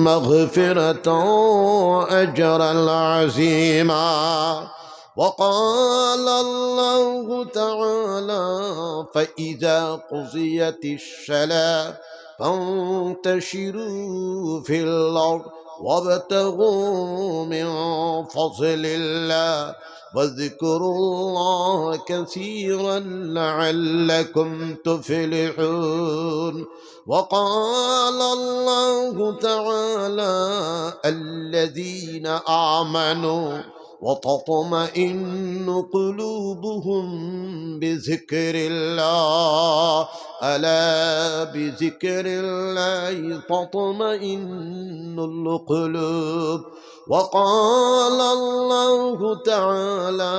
مغفرة أجرا عظيما. وقال الله تعالى: فإذا قضيت الصلاة فانتشروا في الأرض وابتغوا من فضل الله واذكروا الله كثيرا لعلكم تفلحون. وقال الله تعالى: الذين آمنوا وتطمئن قلوبهم بذكر الله ألا بذكر الله تطمئن القلوب. وقال الله تعالى: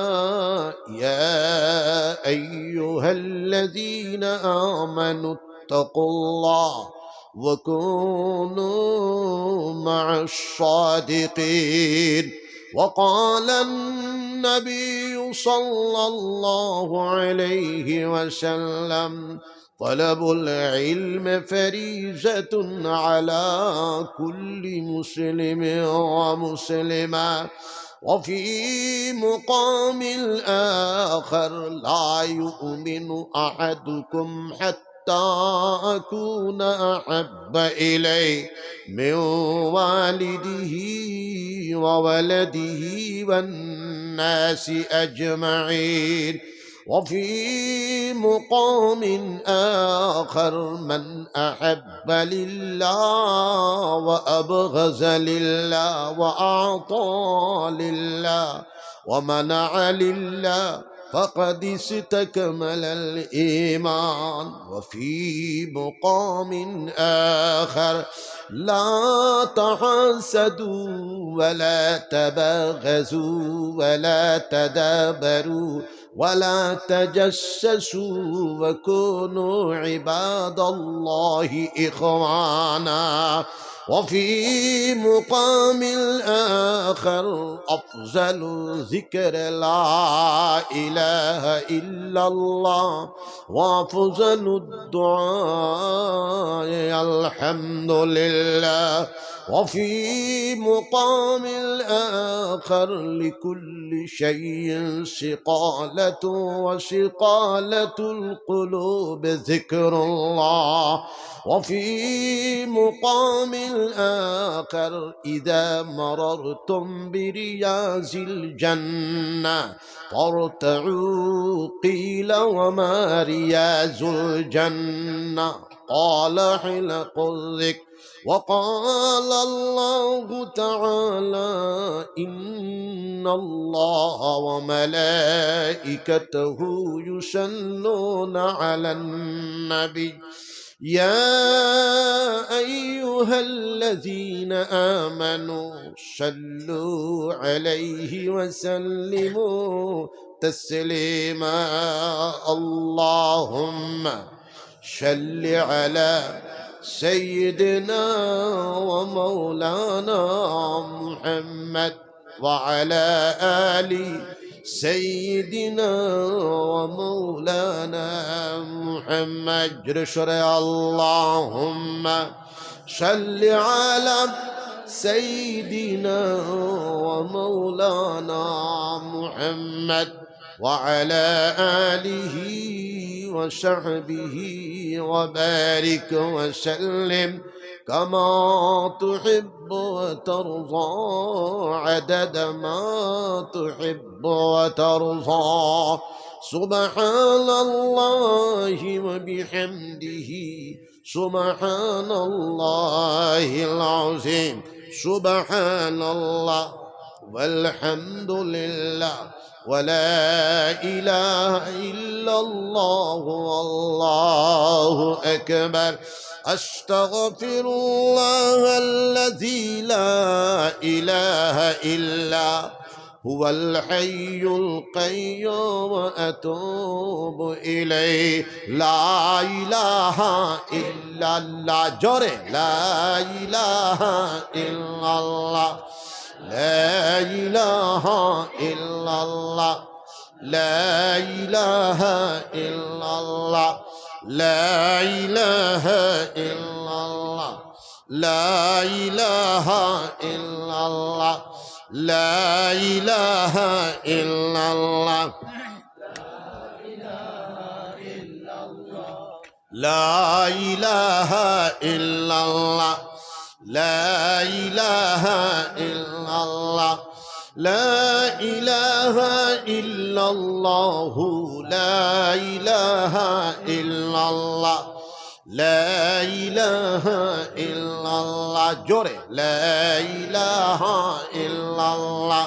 يا أيها الذين آمنوا اتقوا الله وكونوا مع الصادقين. وقال النبي صلى الله عليه وسلم: طلب العلم فريضة على كل مسلم ومسلمة. وفي مقام الآخر: لا يؤمن أحدكم حتى أكون أحب إليه من والده وولده والناس أجمعين. وفي مقام آخر: من أحب لله وأبغض لله وأعطى لله ومنع لله فقد استكمل الإيمان. وفي مقام آخر: لا تحسدوا ولا تباغضوا ولا تدابروا ولا تجسسوا وكونوا عباد الله إخوانا. وفي مقام الآخر: أفضل ذكر لا إله إلا الله وأفضل الدعاء الحمد لله. وفي مقام الآخر: لكل شيء سقالة وسقالة القلوب ذكر الله. وفي مقام الآخر: إذا مررتم برياض الجنة فارتعوا. قيل: وما رياض الجنة؟ قال: حلق الذكر. وقال الله تعالى: إن الله وملائكته يصلون على النبي يا أيها الذين آمنوا صلوا عليه وسلموا تسليما. اللهم صل على سيدنا ومولانا محمد وعلى آل سيدنا ومولانا محمد. اللهم صل على سيدنا ومولانا محمد وعلى آله وصحبه وبارك وسلم كما تحب وترضى عدد ما تحب وترضى. سبحان الله وبحمده سبحان الله العظيم. سبحان الله والحمد لله ولا إله إلا الله والله أكبر. أستغفر الله الذي لا إله إلا هو الحي القيوم وأتوب إليه. لا إله إلا الله. جوري لا إله إلا الله. لا إله إلا الله. لا إله إلا الله. لا إله إلا الله. লা ইলাহা ইল্লাল্লাহ, লা ইলাহা ইল্লাল্লাহ, লা ইলাহা ইল্লাল্লাহ, লা ইলাহা ইল্লাল্লাহ, লা ইলাহা ইল্লাল্লাহু, লা ইলাহা ইল্লাল্লাহ, লা ইলাহা ইল্লাল্লাহ, জোরে লা ইলাহা ইল্লাল্লাহ,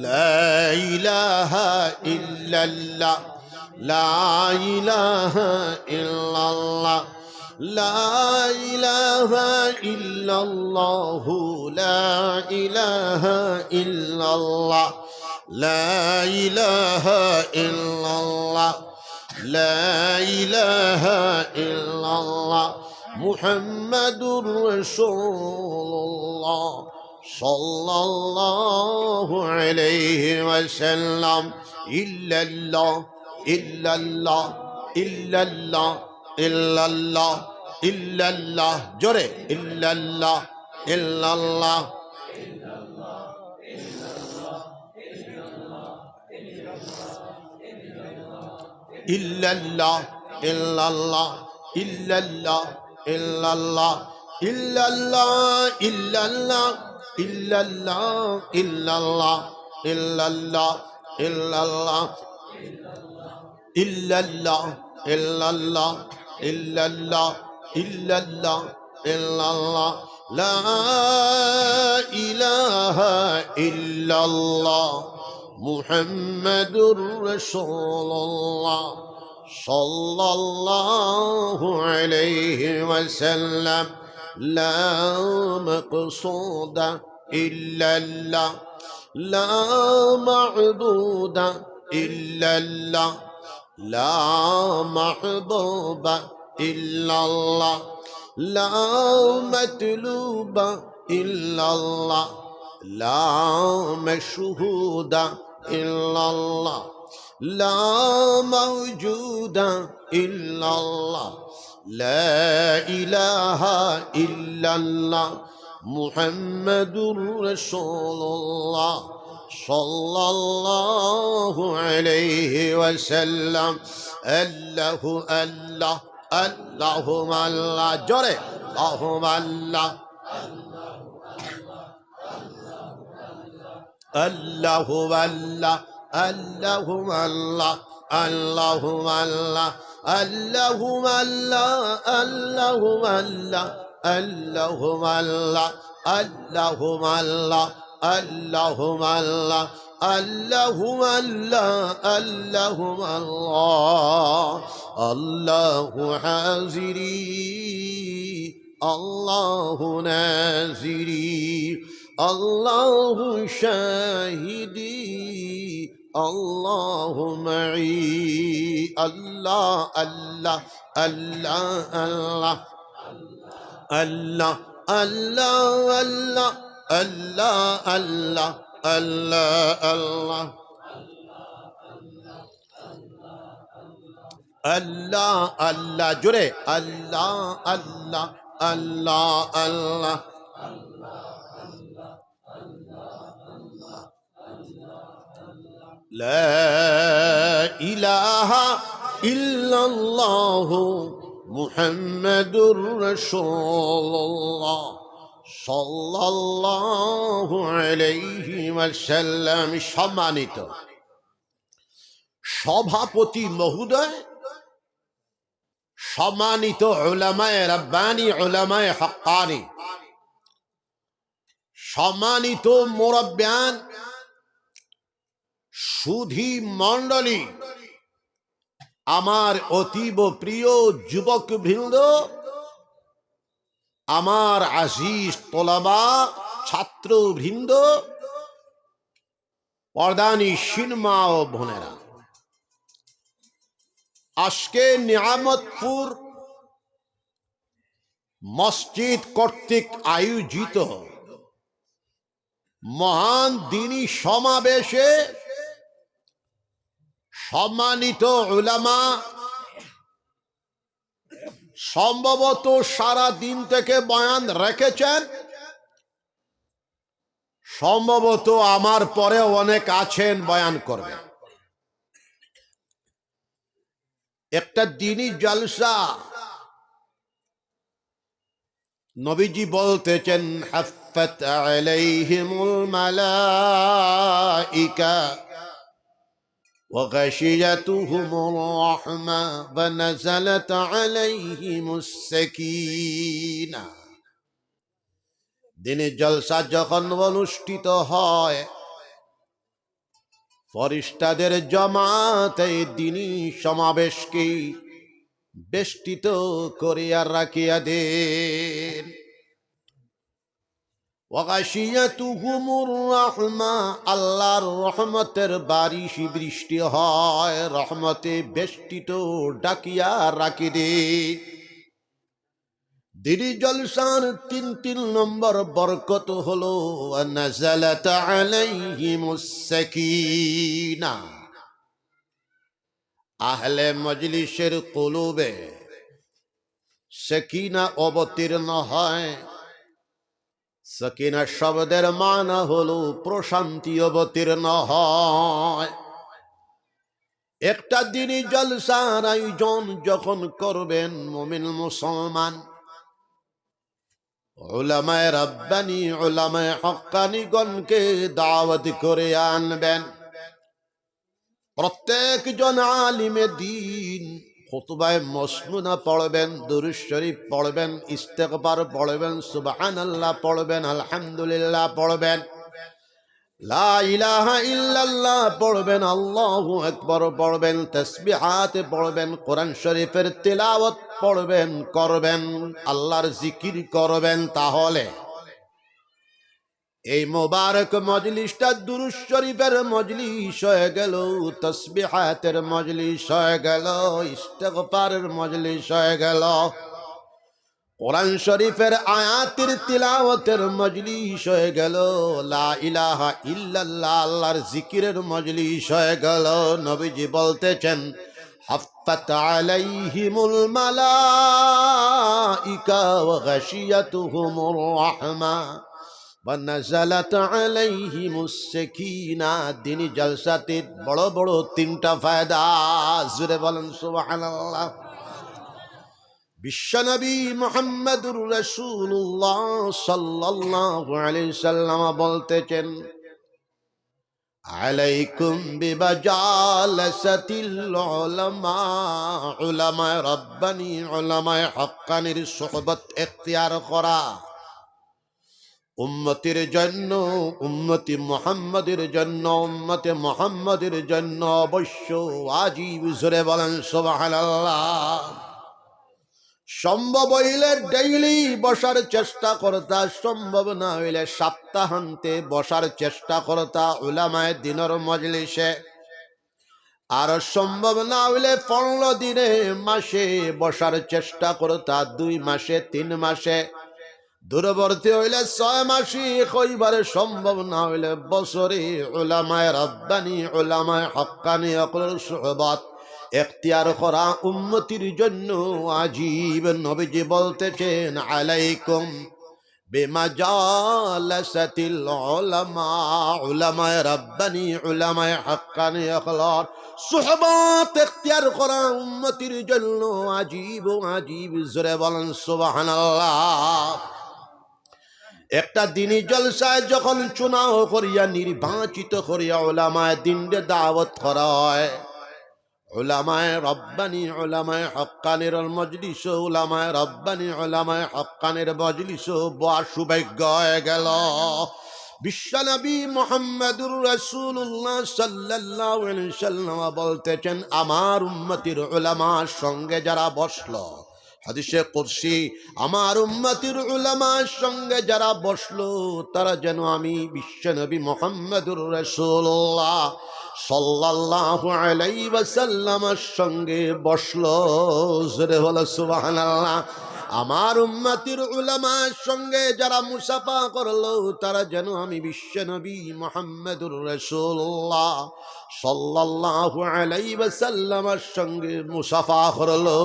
লা ইলাহা ইল্লাল্লাহ, লা ইলাহা ইল্লাল্লাহ, লা ইলাহা ইল্লাল্লাহু, লা ইলাহা ইল্লাল্লাহ, লা ইলাহা ইল্লাল্লাহ, লা ইলাহা ইল্লাল্লাহ, মুহাম্মাদুর রাসূলুল্লাহ সাল্লাল্লাহু আলাইহি ওয়াসাল্লাম। ইল্লাল্লাহ ইল্লাল্লাহ ইল্লাল্লাহ ইল্লাল্লাহ ইল্লাল্লাহ, জোরে ইল্লাল্লাহ ইল্লাল্লাহ, ইল্লাল্লাহ ইল্লাল্লাহ ইল্লাল্লাহ ইল্লাল্লাহ, ইল্লাল্লাহ ইল্লাল্লাহ ইল্লাল্লাহ ইল্লাল্লাহ ইল্লাল্লাহ ইল্লাল্লাহ, ইল্লাল্লাহ ইল্লাল্লাহ ইল্লাল্লাহ ইল্লাল্লাহ ইল্লাল্লাহ, লা ইলাহা ইল্লাল্লাহ মুহাম্মাদুর রাসূলুল্লাহ সাল্লাল্লাহু আলাইহি ওয়াসাল্লাম। লা মাকসুদা ইল্লাল্লাহ, লা মা'বুদা ইল্লাল্লাহ, লা মাহবুবা ইল্লাল্লাহ, লা মাতলুবা ইল্লাল্লাহ, লা মাশহুদা ইল্লাল্লাহ, লা মাওজুদা ইল্লাল্লাহ, লা ইলাহা ইল্লাল্লাহ মুহাম্মাদুর রাসূলুল্লাহ সাল্লাল্লাহু আলাইহি ওয়াসাল্লাম। আল্লাহু আল্লাহ, আল্লাহু আল্লাহ, জোরে আল্লাহু আল্লাহ, আল্লাহু আল্লাহ, আল্লাহু আল্লাহ, আল্লাহু আল্লাহ, আল্লাহু আল্লাহ, আল্লাহু আল্লাহ, আল্লাহু আল্লাহ, আল্লাহু আল্লাহ, আল্লাহু আল্লাহ, আল্লাহু আল্লাহ, আল্লাহু আল্লাহ, আল্লাহু হাজিরি, আল্লাহু নাজিরি, আল্লাহু শাহিদি, আল্লাহু মাই, আল্লাহ আল্লাহ আল্লাহ আল্লাহ আল্লাহ আল্লাহ আল্লাহ আল্লাহ আল্লাহ আল্লাহ আল্লাহ আল্লাহ, জোরে আল্লাহ আল্লাহ আল্লাহ আল্লাহ, লা ইলাহা ইল্লাল্লাহু মুহাম্মাদুর রাসূলুল্লাহ সাল্লাল্লাহু আলাইহি ওয়াসাল্লাম। সম্মানিত সভাপতি মহোদয়, সম্মানিত উলামায়ে রাব্বানি, উলামায়ে হাক্কানি, সম্মানিত মুরব্বিয়ান, সুধী মণ্ডলী, আমার অতীব প্রিয় যুবক বৃন্দ, আমার আজিজ তোলাবা, ছাত্র বৃন্দ, পর্দানি সিনমা ও বোনেরা, আজকে নিয়ামতপুর মসজিদ কর্তৃক আয়োজিত মহান দ্বীনি সমাবেশে সম্মানিত উলামা সম্ভবত সারা দিন থেকে বয়ান রেখেছেন, সম্ভবত আমার পরে অনেক আছেন বয়ান করবেন। একটা দিনই জলসা, নবীজি বলতেছেন হাফাত আলাইহিমুল মালাইকা ওয়া গাশিয়াতুহুমুর রাহমা ওয়া নাযালাত আলাইহিমুস সাকিনাহ। দিনে জলসা যখন অনুষ্ঠিত হয়, ফেরেশতাদের জামাত এই দিনই সমাবেশকে বেষ্টিত করিয়া রাখিয়া দেন। ওয়া গাশিয়াতুহুমুর রাহমা, আল্লাহর রহমতের বারিশ বৃষ্টি হয়, রহমতে বেষ্টিত ডাকিয়া রাখি দে। দিনী জলসার তিন নম্বর বরকত হলো নাযালাত আলাইহিমুস সাকিনাহ। আহলে মজলিসের কুলুবে সাকিনা অবতীর্ণ হয়। সাকিনা শব্দের মানা হলো প্রশান্তি অবতীর্ণ হয়। একটা দিনই জলসার আয়োজন যখন করবেন মুমিন মুসলমান, উলামায়ে রাব্বানী উলামায়ে হক্কানীগণকে দাওয়াত করে আনবেন। প্রত্যেকজন আলিমে দ্বীন খুতবায়ে মাসনুনা পড়বেন, দুরূদ শরীফ পড়বেন, ইস্তিগফার পড়বেন, সুবহানাল্লাহ পড়বেন, আলহামদুলিল্লাহ পড়বেন, লা ইলাহা ইল্লাল্লাহ পড়বেন, আল্লাহু আকবার পড়বেন, তাসবিহাত পড়বেন, কোরআন শরীফের তিলাওয়াত পড়বেন, করবেন, আল্লাহর জিকির করবেন। তাহলে এই মোবারক মজলিসটা দুরূদ শরীফের মজলিস হয়ে গেল, তাসবিহাতের মজলিস হয়ে গেল, ইস্তিগফারের মজলিস হয়ে গেল, কোরআন শরীফের আয়াতের তিলাওয়াতের মজলিস হয়ে গেল, লা ইলাহা ইল্লাল্লাহ আল্লাহর জিকিরের মজলিস হয়ে গেল। নবীজি বলতেছেন হাফাত আলাইহিমুল মালাইকা ওয়া গাশিয়াতুহুমুর রাহমা ওয়া নাযালাত আলাইহিমুস সাকিনাহ। দিনী জলসাতে বড় বড় তিনটা ফায়দা, জোরে বলেন সুবহানাল্লাহ। বিশ্বনবী মুহাম্মদুর রাসূলুল্লাহ সাল্লাল্লাহু আলাইহি সাল্লাম বলতেছেন আলাইকুম বিমাজালাসাতিল উলামা, উলামায়ে রাব্বানী উলামায়ে হক্কানীর সুহবত ইখতিয়ার করা উম্মতের জন্য, উম্মতি মুহাম্মাদের জন্য, উম্মতে মুহাম্মাদের জন্য অবশ্য ওয়াজিব। জোরে বলেন সুবহানাল্লাহ। সম্ভব হইলে ডেইলি বসার চেষ্টা করতা, সম্ভব না হইলে সপ্তাহান্তে বসার চেষ্টা করতা উলামায়ে দ্বীনের মজলিসে, আর সম্ভব না হইলে 15 দিনে মাসে বসার চেষ্টা করতা, 2 মাসে 3 মাসে, দূরবর্তী হইলে 6 মাসে, কইবারে সম্ভব না হইলে বছরে উলামায়ে রাব্বানী উলামায়ে হক্কানী সকলের সুহবত ইখতিয়ার করা উম্মতির জন্য ওয়াজিব। নবীজি বলতেছেন আলাইকুম বিমাজালাসাতিল উলামা, উলামায়ে রাব্বানী উলামায়ে হক্কানী সকলের সুহবত ইখতিয়ার করা উম্মতির জন্য ওয়াজিব ওয়াজিব। জোরে বলেন সুবহানাল্লাহ। একটা দিনী জলসায় যখন চুনাও করিয়া নির্বাচিত করিয়া উলামায়ে দ্বীনকে দাওয়াত করা হয়, উলামায়ে রাব্বানী উলামায়ে হক্কানীর মজলিস, উলামায়ে রাব্বানী উলামায়ে হক্কানীর মজলিস বড় সৌভাগ্য হয়ে গেল। বিশ্বনবী মুহাম্মদুর রাসূলুল্লাহ সাল্লাল্লাহু আলাইহি সাল্লাম বলতেছেন আমার উম্মতির উলামার সঙ্গে যারা বসলো, হাদিসে কুদসি, আমার উম্মতির উলামার সঙ্গে যারা বসলো তারা যেন আমি বিশ্বনবী মুহাম্মদুর রাসূলুল্লাহ সাল্লাল্লাহু আলাইহি ওয়াসাল্লামের সঙ্গে বসলো। জোরে বলো সুবহানাল্লাহ। আমার উম্মতির উলামার সঙ্গে যারা মুসাফা করলো তারা যেন আমি বিশ্ব নবী মুহাম্মদুর রাসূলুল্লাহ সাল্লাল্লাহু আলাইহি ওয়াসাল্লামের সঙ্গে মুসাফা করলো।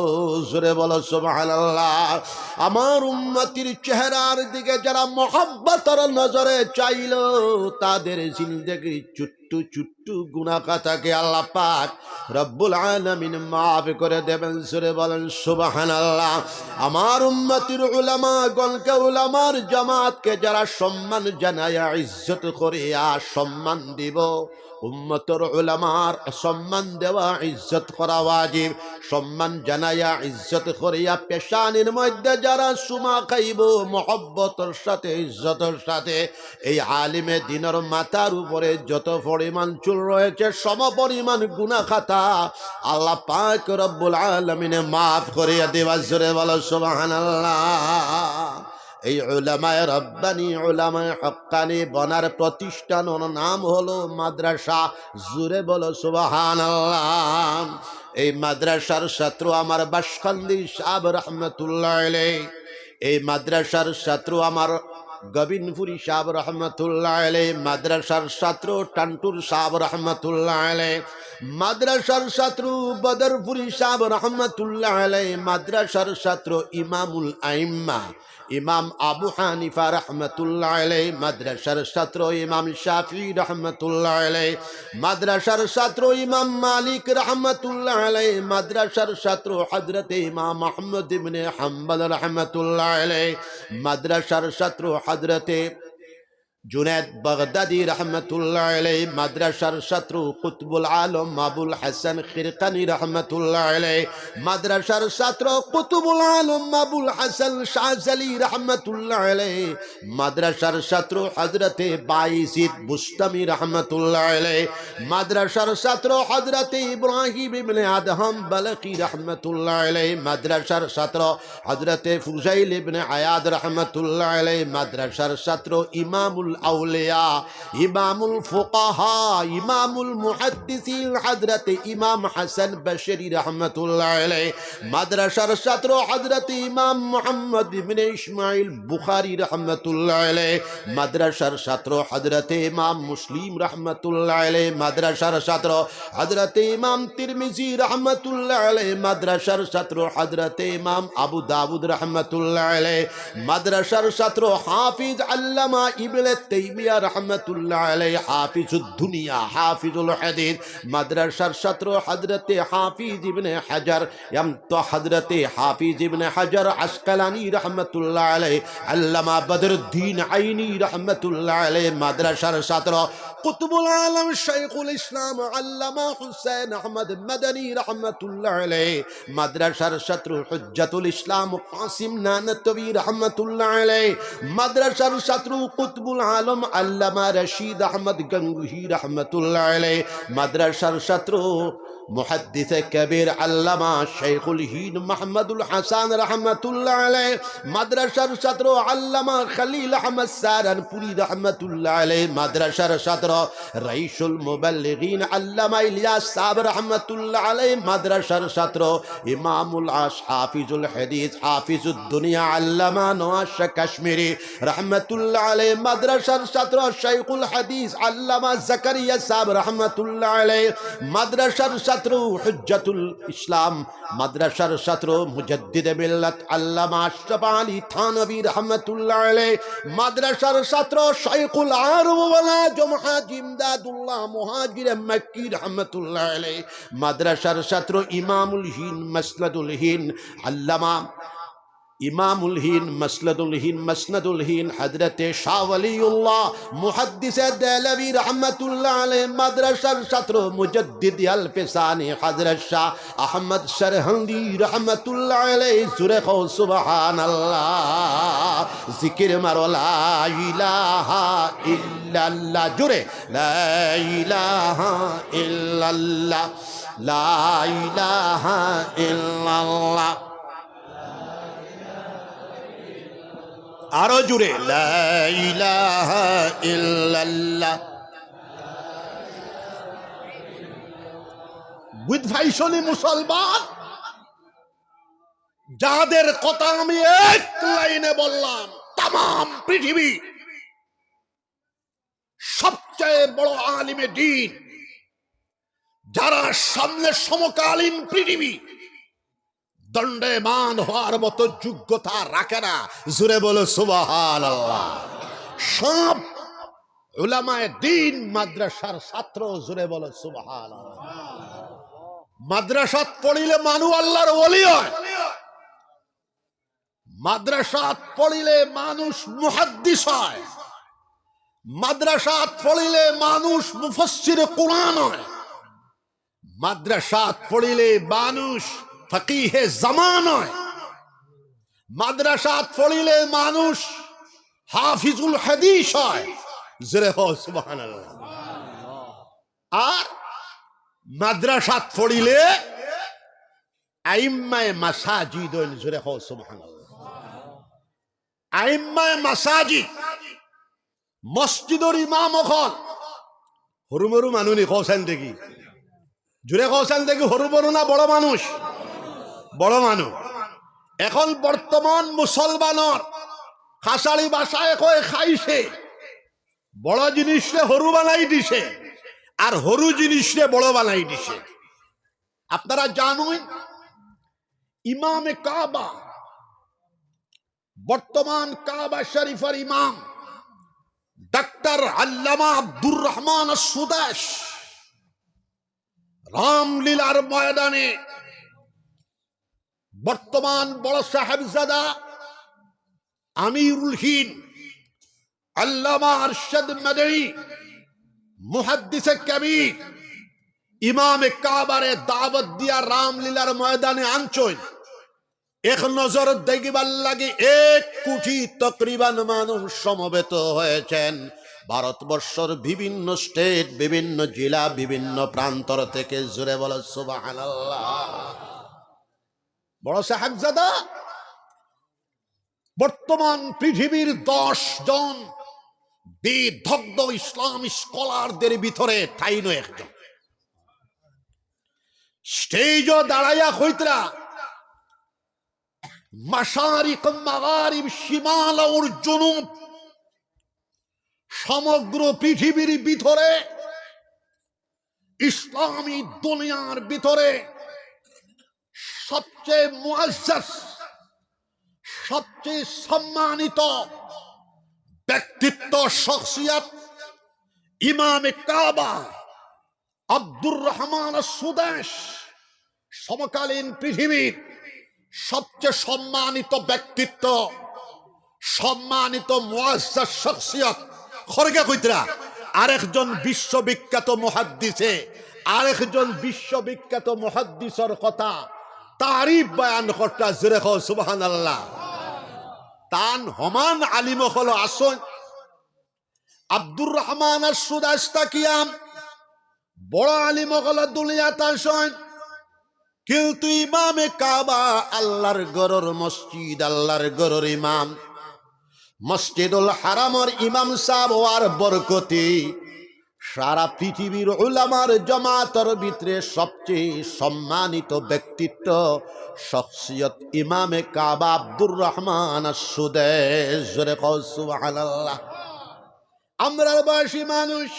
জোরে বলো সুবহানাল্লাহ। আমার উম্মতির চেহারার দিকে যারা মহব্বতের নজরে চাইলো তাদের জিন্দেগির ছোট্ট ছোট্ট গুনাহ খাতাকে আল্লাহ পাক রব্বুল আলামিন মাফ করে দেবেন। জোরে বলেন সুবহানাল্লাহ। আমার উম্মতির উলামাগণকে উলামার জামাতকে যারা সম্মান জানায়া ইজ্জত করিয়া সম্মান দিব, উম্মতের উলামার সম্মান দেওয়া ইজ্জত করা ওয়াজিব। সম্মান জানায়া ইজ্জত করিয়া পেশানির মধ্যে যারা সুমা খাইব মহব্বতের সাথে ইজ্জতের সাথে, এই আলিমে দিনের মাথার উপরে যত পরিমাণ চুল রয়েছে সম পরিমাণ গুনাহ খাতা আল্লাহ পাক রব্বুল আলামিনে মাফ করিয়া দেওয়া। জোরে বলো সুবহানাল্লাহ। এই উলামায়ে রব্বানি উলামায়ে হক্কানি বনার প্রতিষ্ঠানের নাম হলো মাদ্রাসা। জোরে বলো সুবহানাল্লাহ। এই মাদ্রাসার ছাত্র আমার বাসখালী সাহেব রহমতুল্লাহ আলাইহি, এই মাদ্রাসার ছাত্র আমার গোবিন্দপুরি সাহেব রহমতুল্লাহ আলাইহি, মাদ্রাসার ছাত্র টান্টুর সাহেব রহমতুল্লাহ আলাইহি, মাদ্রাসার ছাত্র বদরপুরি সাহেব রহমতুল্লাহ আলাইহি, মাদ্রাসার ছাত্র ইমামুল আইম্মা ইমাম আবু হানিফা রহমতুল্লাহ আলাইহি, মাদ্রাসার ছাত্র ইমাম শাফি রহমতুল্লাহ আলাইহি, মাদ্রাসার ছাত্র ইমাম মালিক রহমতুল্লাহ আলাইহি, মাদ্রাসার ছাত্র হযরত ইমাম আহমদ ইবনে হাম্বল রহমতুল্লাহ আলাইহি, মাদ্রাসার ছাত্র হযরত जुनैद बगदादी रहमतुल्लाह अलैहि, मदरसार छात्र कुतुबुल आलम अबुल हसन खिरकानी रहमतुल्लाह अलैहि, मदरसार छात्र कुतुबुल आलम अबुल हसन शाहजली रहमतुल्लाह अलैहि, मदरसार छात्र हजरत बायजीद बुस्तामी रहमतुल्लाह अलैहि, मदरसार छात्र हजरत इब्राहिम इब्ने अदहम बलखी रहमतुल्लाह अलैहि, मदरसार छात्र हजरत फुजैल इब्ने अयाद रहमतुल्लाह अलैहि, मदरसार छात्र इमामुल আউলিয়া ইমামুল ফুকাহা ইমামুল মুহাদ্দিসিন হযরত ইমাম হাসান বশরি রাহমাতুল্লাহ আলাইহি, মাদ্রাসার ছাত্র হযরত ইমাম মুহাম্মদ ইবনে ইসমাঈল বুখারী রাহমাতুল্লাহ আলাইহি, মাদ্রাসার ছাত্র হযরত ইমাম মুসলিম রাহমাতুল্লাহ আলাইহি, মাদ্রাসার ছাত্র হযরত ইমাম তিরমিজি রাহমাতুল্লাহ আলাইহি, মাদ্রাসার ছাত্র হযরত ইমাম আবু দাউদ রাহমাতুল্লাহ আলাইহি, মাদ্রাসার ছাত্র হাফিজ আল্লামা ইবনে তাইমিয়া রাহমাতুল্লাহ আলাইহি, হাফিজুদ দুনিয়া হাফিজুল হাদিস, মাদ্রাসার ছাত্র হযরত হাফিজ ইবনে হাজার তো হযরত হাফিজ ইবনে হাজার আসকালানি রাহমাতুল্লাহ আলাইহি, আল্লামা বদরুদ্দিন আইনি রাহমাতুল্লাহ আলাইহি, মাদ্রাসার ছাত্র কুতুবুল আলম শাইখুল ইসলাম আল্লামা হুসাইন আহমদ মাদানী রাহমাতুল্লাহ আলাইহি, মাদ্রাসার ছাত্র হুজ্জাতুল ইসলাম কাসিম নানতবী রাহমাতুল্লাহ আলাইহি, মাদ্রাসার ছাত্র কুতুবুল আলম আল্লামা রশিদ আহমদ গঙ্গুহি রাহমাতুল্লাহ আলাইহি, মাদ্রাসার ছাত্র মুহাদ্দিস কবির আল্লামা শাইখুল হিন্দ মাহমুদুল হাসান রাহমাতুল্লাহ আলাইহি, মাদ্রাসার ছাত্র আল্লামা খলিল আহমদ সারানপুরি রাহমাতুল্লাহ আলাইহি, মাদ্রাসার ছাত্র রাইসুল মুবাল্লিগিন আল্লামা ইলিয়াস সাহেব রাহমাতুল্লাহ আলাইহি, মাদ্রাসার ছাত্র ইমামুল আশ হাফিজুল হাদিস হাফিজুদ দুনিয়া আল্লামা নওয়াজ কাশ্মীরি রাহমাতুল্লাহ আলাইহি, মাদ্রাসার ছাত্র শাইখুল হাদিস আল্লামা জাকারিয়া সাহেব রাহমাতুল্লাহ আলাইহি, মাদ্রাসার ছাত্র হুজ্জাতুল ইসলাম, মাদ্রাসার ছাত্র মুজাদ্দিদ মিল্লাত আল্লামা আশরাফ আলী থানভী রাহমাতুল্লাহ আলাইহি, মাদ্রাসার ছাত্র শাইখুল আরব ওয়ালা হাজী ইমদাদুল্লাহ মুহাজির মক্কি রাহমাতুল্লাহ আলাইহি, মাদ্রাসার ছাত্র ইমামুল হিন্দ মাসনাদুল হিন্দ আল্লামা ইমামুল হিন্দ মাসনাদুল হিন্দ মাসনাদুল হিন্দ হযরত শাহ ওয়ালিউল্লাহ মুহাদ্দিস দেহলভী রাহমাতুল্লাহ আলাইহি, মাদ্রাসার ছাত্র মুজাদ্দিদ আল ফিসানি হযরত শাহ আহমদ সরহন্দি রাহমাতুল্লাহ আলাইহি। জোরে কও সুবহানাল্লাহ, জিকির মারো লা ইলাহা ইল্লাল্লাহ, জোরে লা ইলাহা ইল্লাল্লাহ লা ইলাহা ইল্লাল্লাহ, আরো জুড়ে লা ইলাহা ইল্লাল্লাহ। বুঝ ভাইসনি মুসলমান, যাদের কথা আমি এক লাইনে বললাম, তাম পৃথিবী সবচেয়ে বড় আলিমে দ্বীন, যারা সামনে সমকালীন পৃথিবী দণ্ডায়মান হওয়ার মতো যোগ্যতা রাখে না, জুড়ে বলো সুবহানাল্লাহ। সব উলামায়ে দ্বীন মাদ্রাসার ছাত্র, জুড়ে বলো সুবহানাল্লাহ। মাদ্রাসাত পড়িলে মানুষ আল্লাহর ওলি হয়, মাদ্রাসাত পড়িলে মানুষ মুহাদ্দিস হয়, মাদ্রাসাত পড়িলে মানুষ মুফাসসিরে কুরআন হয়, মাদ্রাসাত পড়িলে মানুষ ফকিহে জামান হয়, মাদ্রাসাত পড়িলে মানুষ হাফিজুল হাদিস হয়, জোরে হো সুবহানাল্লাহ। আর মাদ্রাসাত পড়িলে আইম্মায়ে মাসাজিদ হইল, জোরে হো সুবহানাল্লাহ। আইম্মায়ে মাসাজিদ মসজিদর ইমাম হল হরু মরু মানুনি কৌশান দেখি, জুড়ে কৌশান দেখি হরু মরু না বড় মানুষ? বড় মানুষ। এখন বর্তমান মুসলমানর খাসাড়ি বাসায় কয়ে খাইছে, বড় জিনিসে হরু বানাই দিছে আর হরু জিনিসে বড় বানাই দিছে। আপনারা জানুন, ইমামে কাবা, বর্তমান কাবা শরীফের ইমাম ডাক্তার আল্লামা আব্দুর রহমান সুদাস রামলীলার ময়দানে বর্তমান বড় সাহেবজাদা আমিরুল হিন্দ আল্লামা আরশাদ মাদানী মুহাদ্দিসে কবির ইমামে কাবারে দাওয়াত দিয়া রামলীলার ময়দানে আনছই। এক নজর দেখবার লাগে 1 কোটি তকরিবান মানুষ সমবেত হয়েছেন। ভারতবর্ষের বিভিন্ন স্টেট, বিভিন্ন জেলা, বিভিন্ন প্রান্তর থেকে, জোরে বলো সুবহানাল্লাহ। বড় সাহেবজাদা বর্তমান পৃথিবীর 10 জন বিদগ্ধ ইসলাম স্কলারদের ভিতরে তাইনো একজন। স্টেজও দাঁড়াইয়া হইতরা মাশারিক মাগারিব শিমাল আর জুনুব সমগ্র পৃথিবীর ভিতরে, ইসলামী দুনিয়ার ভিতরে সবচেয়ে মুআজ্জাজ, সবচেয়ে সম্মানিত ব্যক্তিত্ব, শখসিয়ত ইমামে কাবা আব্দুর রহমান সুদাস সমকালীন পৃথিবীর সবচেয়ে সম্মানিত ব্যক্তিত্ব, সম্মানিত মুআজ্জাজ শখসিয়ত খরগে কইতরা আরেকজন বিশ্ববিখ্যাত মুহাদ্দিসে, আরেকজন বিশ্ববিখ্যাত মুহাদ্দিসের কথা তারিফ বয়ান করতা, জোরে কও সুবহানাল্লাহ। তান হমান আলিম হলো আসন আব্দুর রহমান সুদাস তাকিয়াম, বড় আলিম হলো দুনিয়াতে আসন। কিন্তু ইমামে কাবা আল্লাহর ঘরের মসজিদ, আল্লাহর ঘরের ইমাম, মসজিদুল হারামের ইমাম সাহেব আর বরকতি সারা পৃথিবীর উলামার জামাতের ভিতরে সবচেয়ে সম্মানিত ব্যক্তিত্ব, শখসিয়ত ইমামে কাবা আব্দুর রহমান সুদাস, জোরে কও সুবহানাল্লাহ। আমরা বয়সী মানুষ,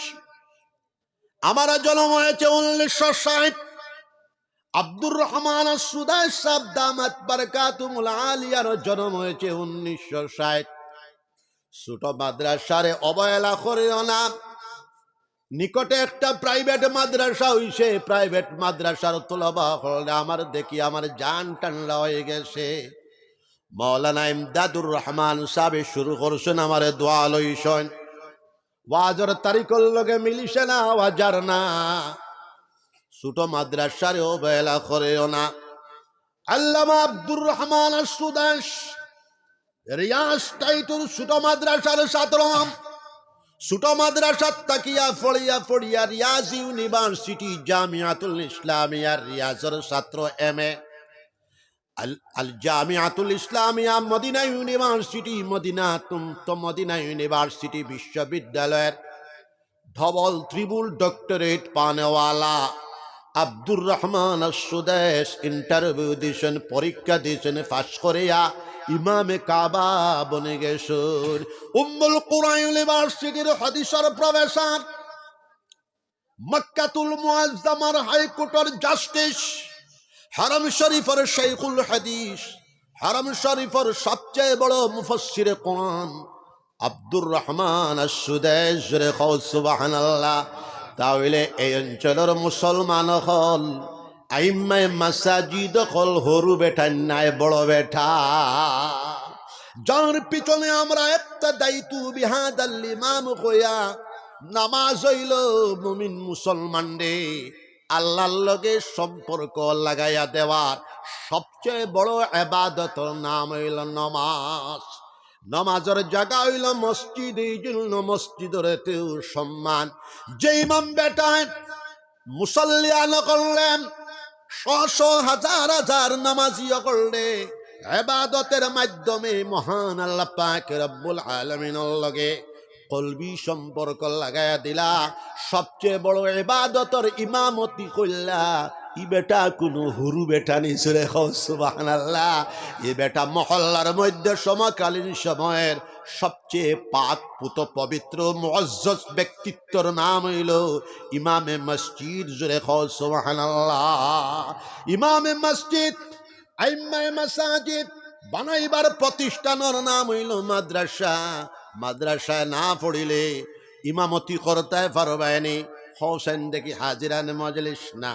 আমার জন্ম হয়েছে 1960। আব্দুর রহমান সুদাস সাহেব দামাত বারকাতুল আলিয়ার জন্ম হয়েছে 1960। ছোট মাদ্রাসারে অবহেলা করিও না। নিকটে একটা প্রাইভেট মাদ্রাসা হইছে, প্রাইভেট মাদ্রাসার তোলাবা হলে আমার দেখি আমার জান টান্ডা হয়ে গেছে। মৌলানা ইমদাদুর রহমান সাহেব শুরু করছেন আমারে দোয়া লইছেন, ওয়াজর তারিখর লগে মিলিছে না, ওয়াজার না। ছোট মাদ্রাসারে অবহেলা করিও না। আল্লামা আব্দুর রহমান সুদাস রিয়াজ টাইটুর ছোট মাদ্রাসার ছাত্র। ছোট মাদ্রাসাত তাকিয়া ফড়িয়া ফড়িয়া রিয়াজ ইউনিভার্সিটি জামিয়াতুল ইসলামিয়ার রিয়াজের ছাত্র MA, Al Jamiatul Islamia Madina university, Madina university বিশ্ববিদ্যালয়ের ডবল ত্রিবল ডক্টরেট পানেওয়ালা আব্দুর রহমান সুদেশ ইন্টারভিউ দিয়েছেন, পরীক্ষা দিয়েছেন, পাস করিয়া ইমামে কাবা বনে গেছেন। উম্মুল কুরা ইউনিভার্সিটির হাদিসের প্রফেসর, মক্কাতুল মুআজ্জামার হাইকোর্টের জাস্টিস, হারাম শরীফের শাইখুল হাদিস, হারাম শরীফের সবচেয়ে বড় মুফাসসিরে কোরআন আব্দুর রহমান সুদেশ রে কও সুবহানাল্লাহ। তাহলে এই অঞ্চলের মুসলমান হল আইম্মায়ে মাসাজিদ হল হরু বেটা নাই বড় বেটা, যার পিছনে আমরা ইক্তাদাইতু বিহাদাল ইমাম কইয়া নামাজ হইল মুমিন মুসলমান রে আল্লাহর লগে সম্পর্ক লাগাইয়া দেওয়ার সবচেয়ে বড় ইবাদতের নাম হইল নামাজ। নামাজের জায়গা হইল মসজিদ, এই জন্য মসজিদের এতেও সম্মান। যে ইমাম বেটায় মুসল্লি আনা করলেন, শত হাজার হাজার নামাজি করলে ইবাদতের মাধ্যমে মহান আল্লাহ পাক রব্বুল আলামিনের লগে কলবি সম্পর্ক লাগাইয়া দিলা, সবচেয়ে বড় ইবাদতের ইমামতি কইলা। ই বেটা কোনো হুরু বেটা নিছরে সুবহানাল্লাহ। এ বেটা মহল্লার মধ্যে সমকালীন সময়ের সবচেয়ে পাক পুত পবিত্র মুআজ্জাজ ব্যক্তিত্বর নাম হইল ইমামে মসজিদ, জোরে সুবহানাল্লাহ। ইমামে মসজিদ, আইম্মায়ে মাসাজিদ বানাইবার প্রতিষ্ঠানের নাম হইল মাদ্রাসা। মাদ্রাসায় না পড়িলে ইমামতি করতে পারবেনি। হোসেন দেখি হাজিরান মজলিস না।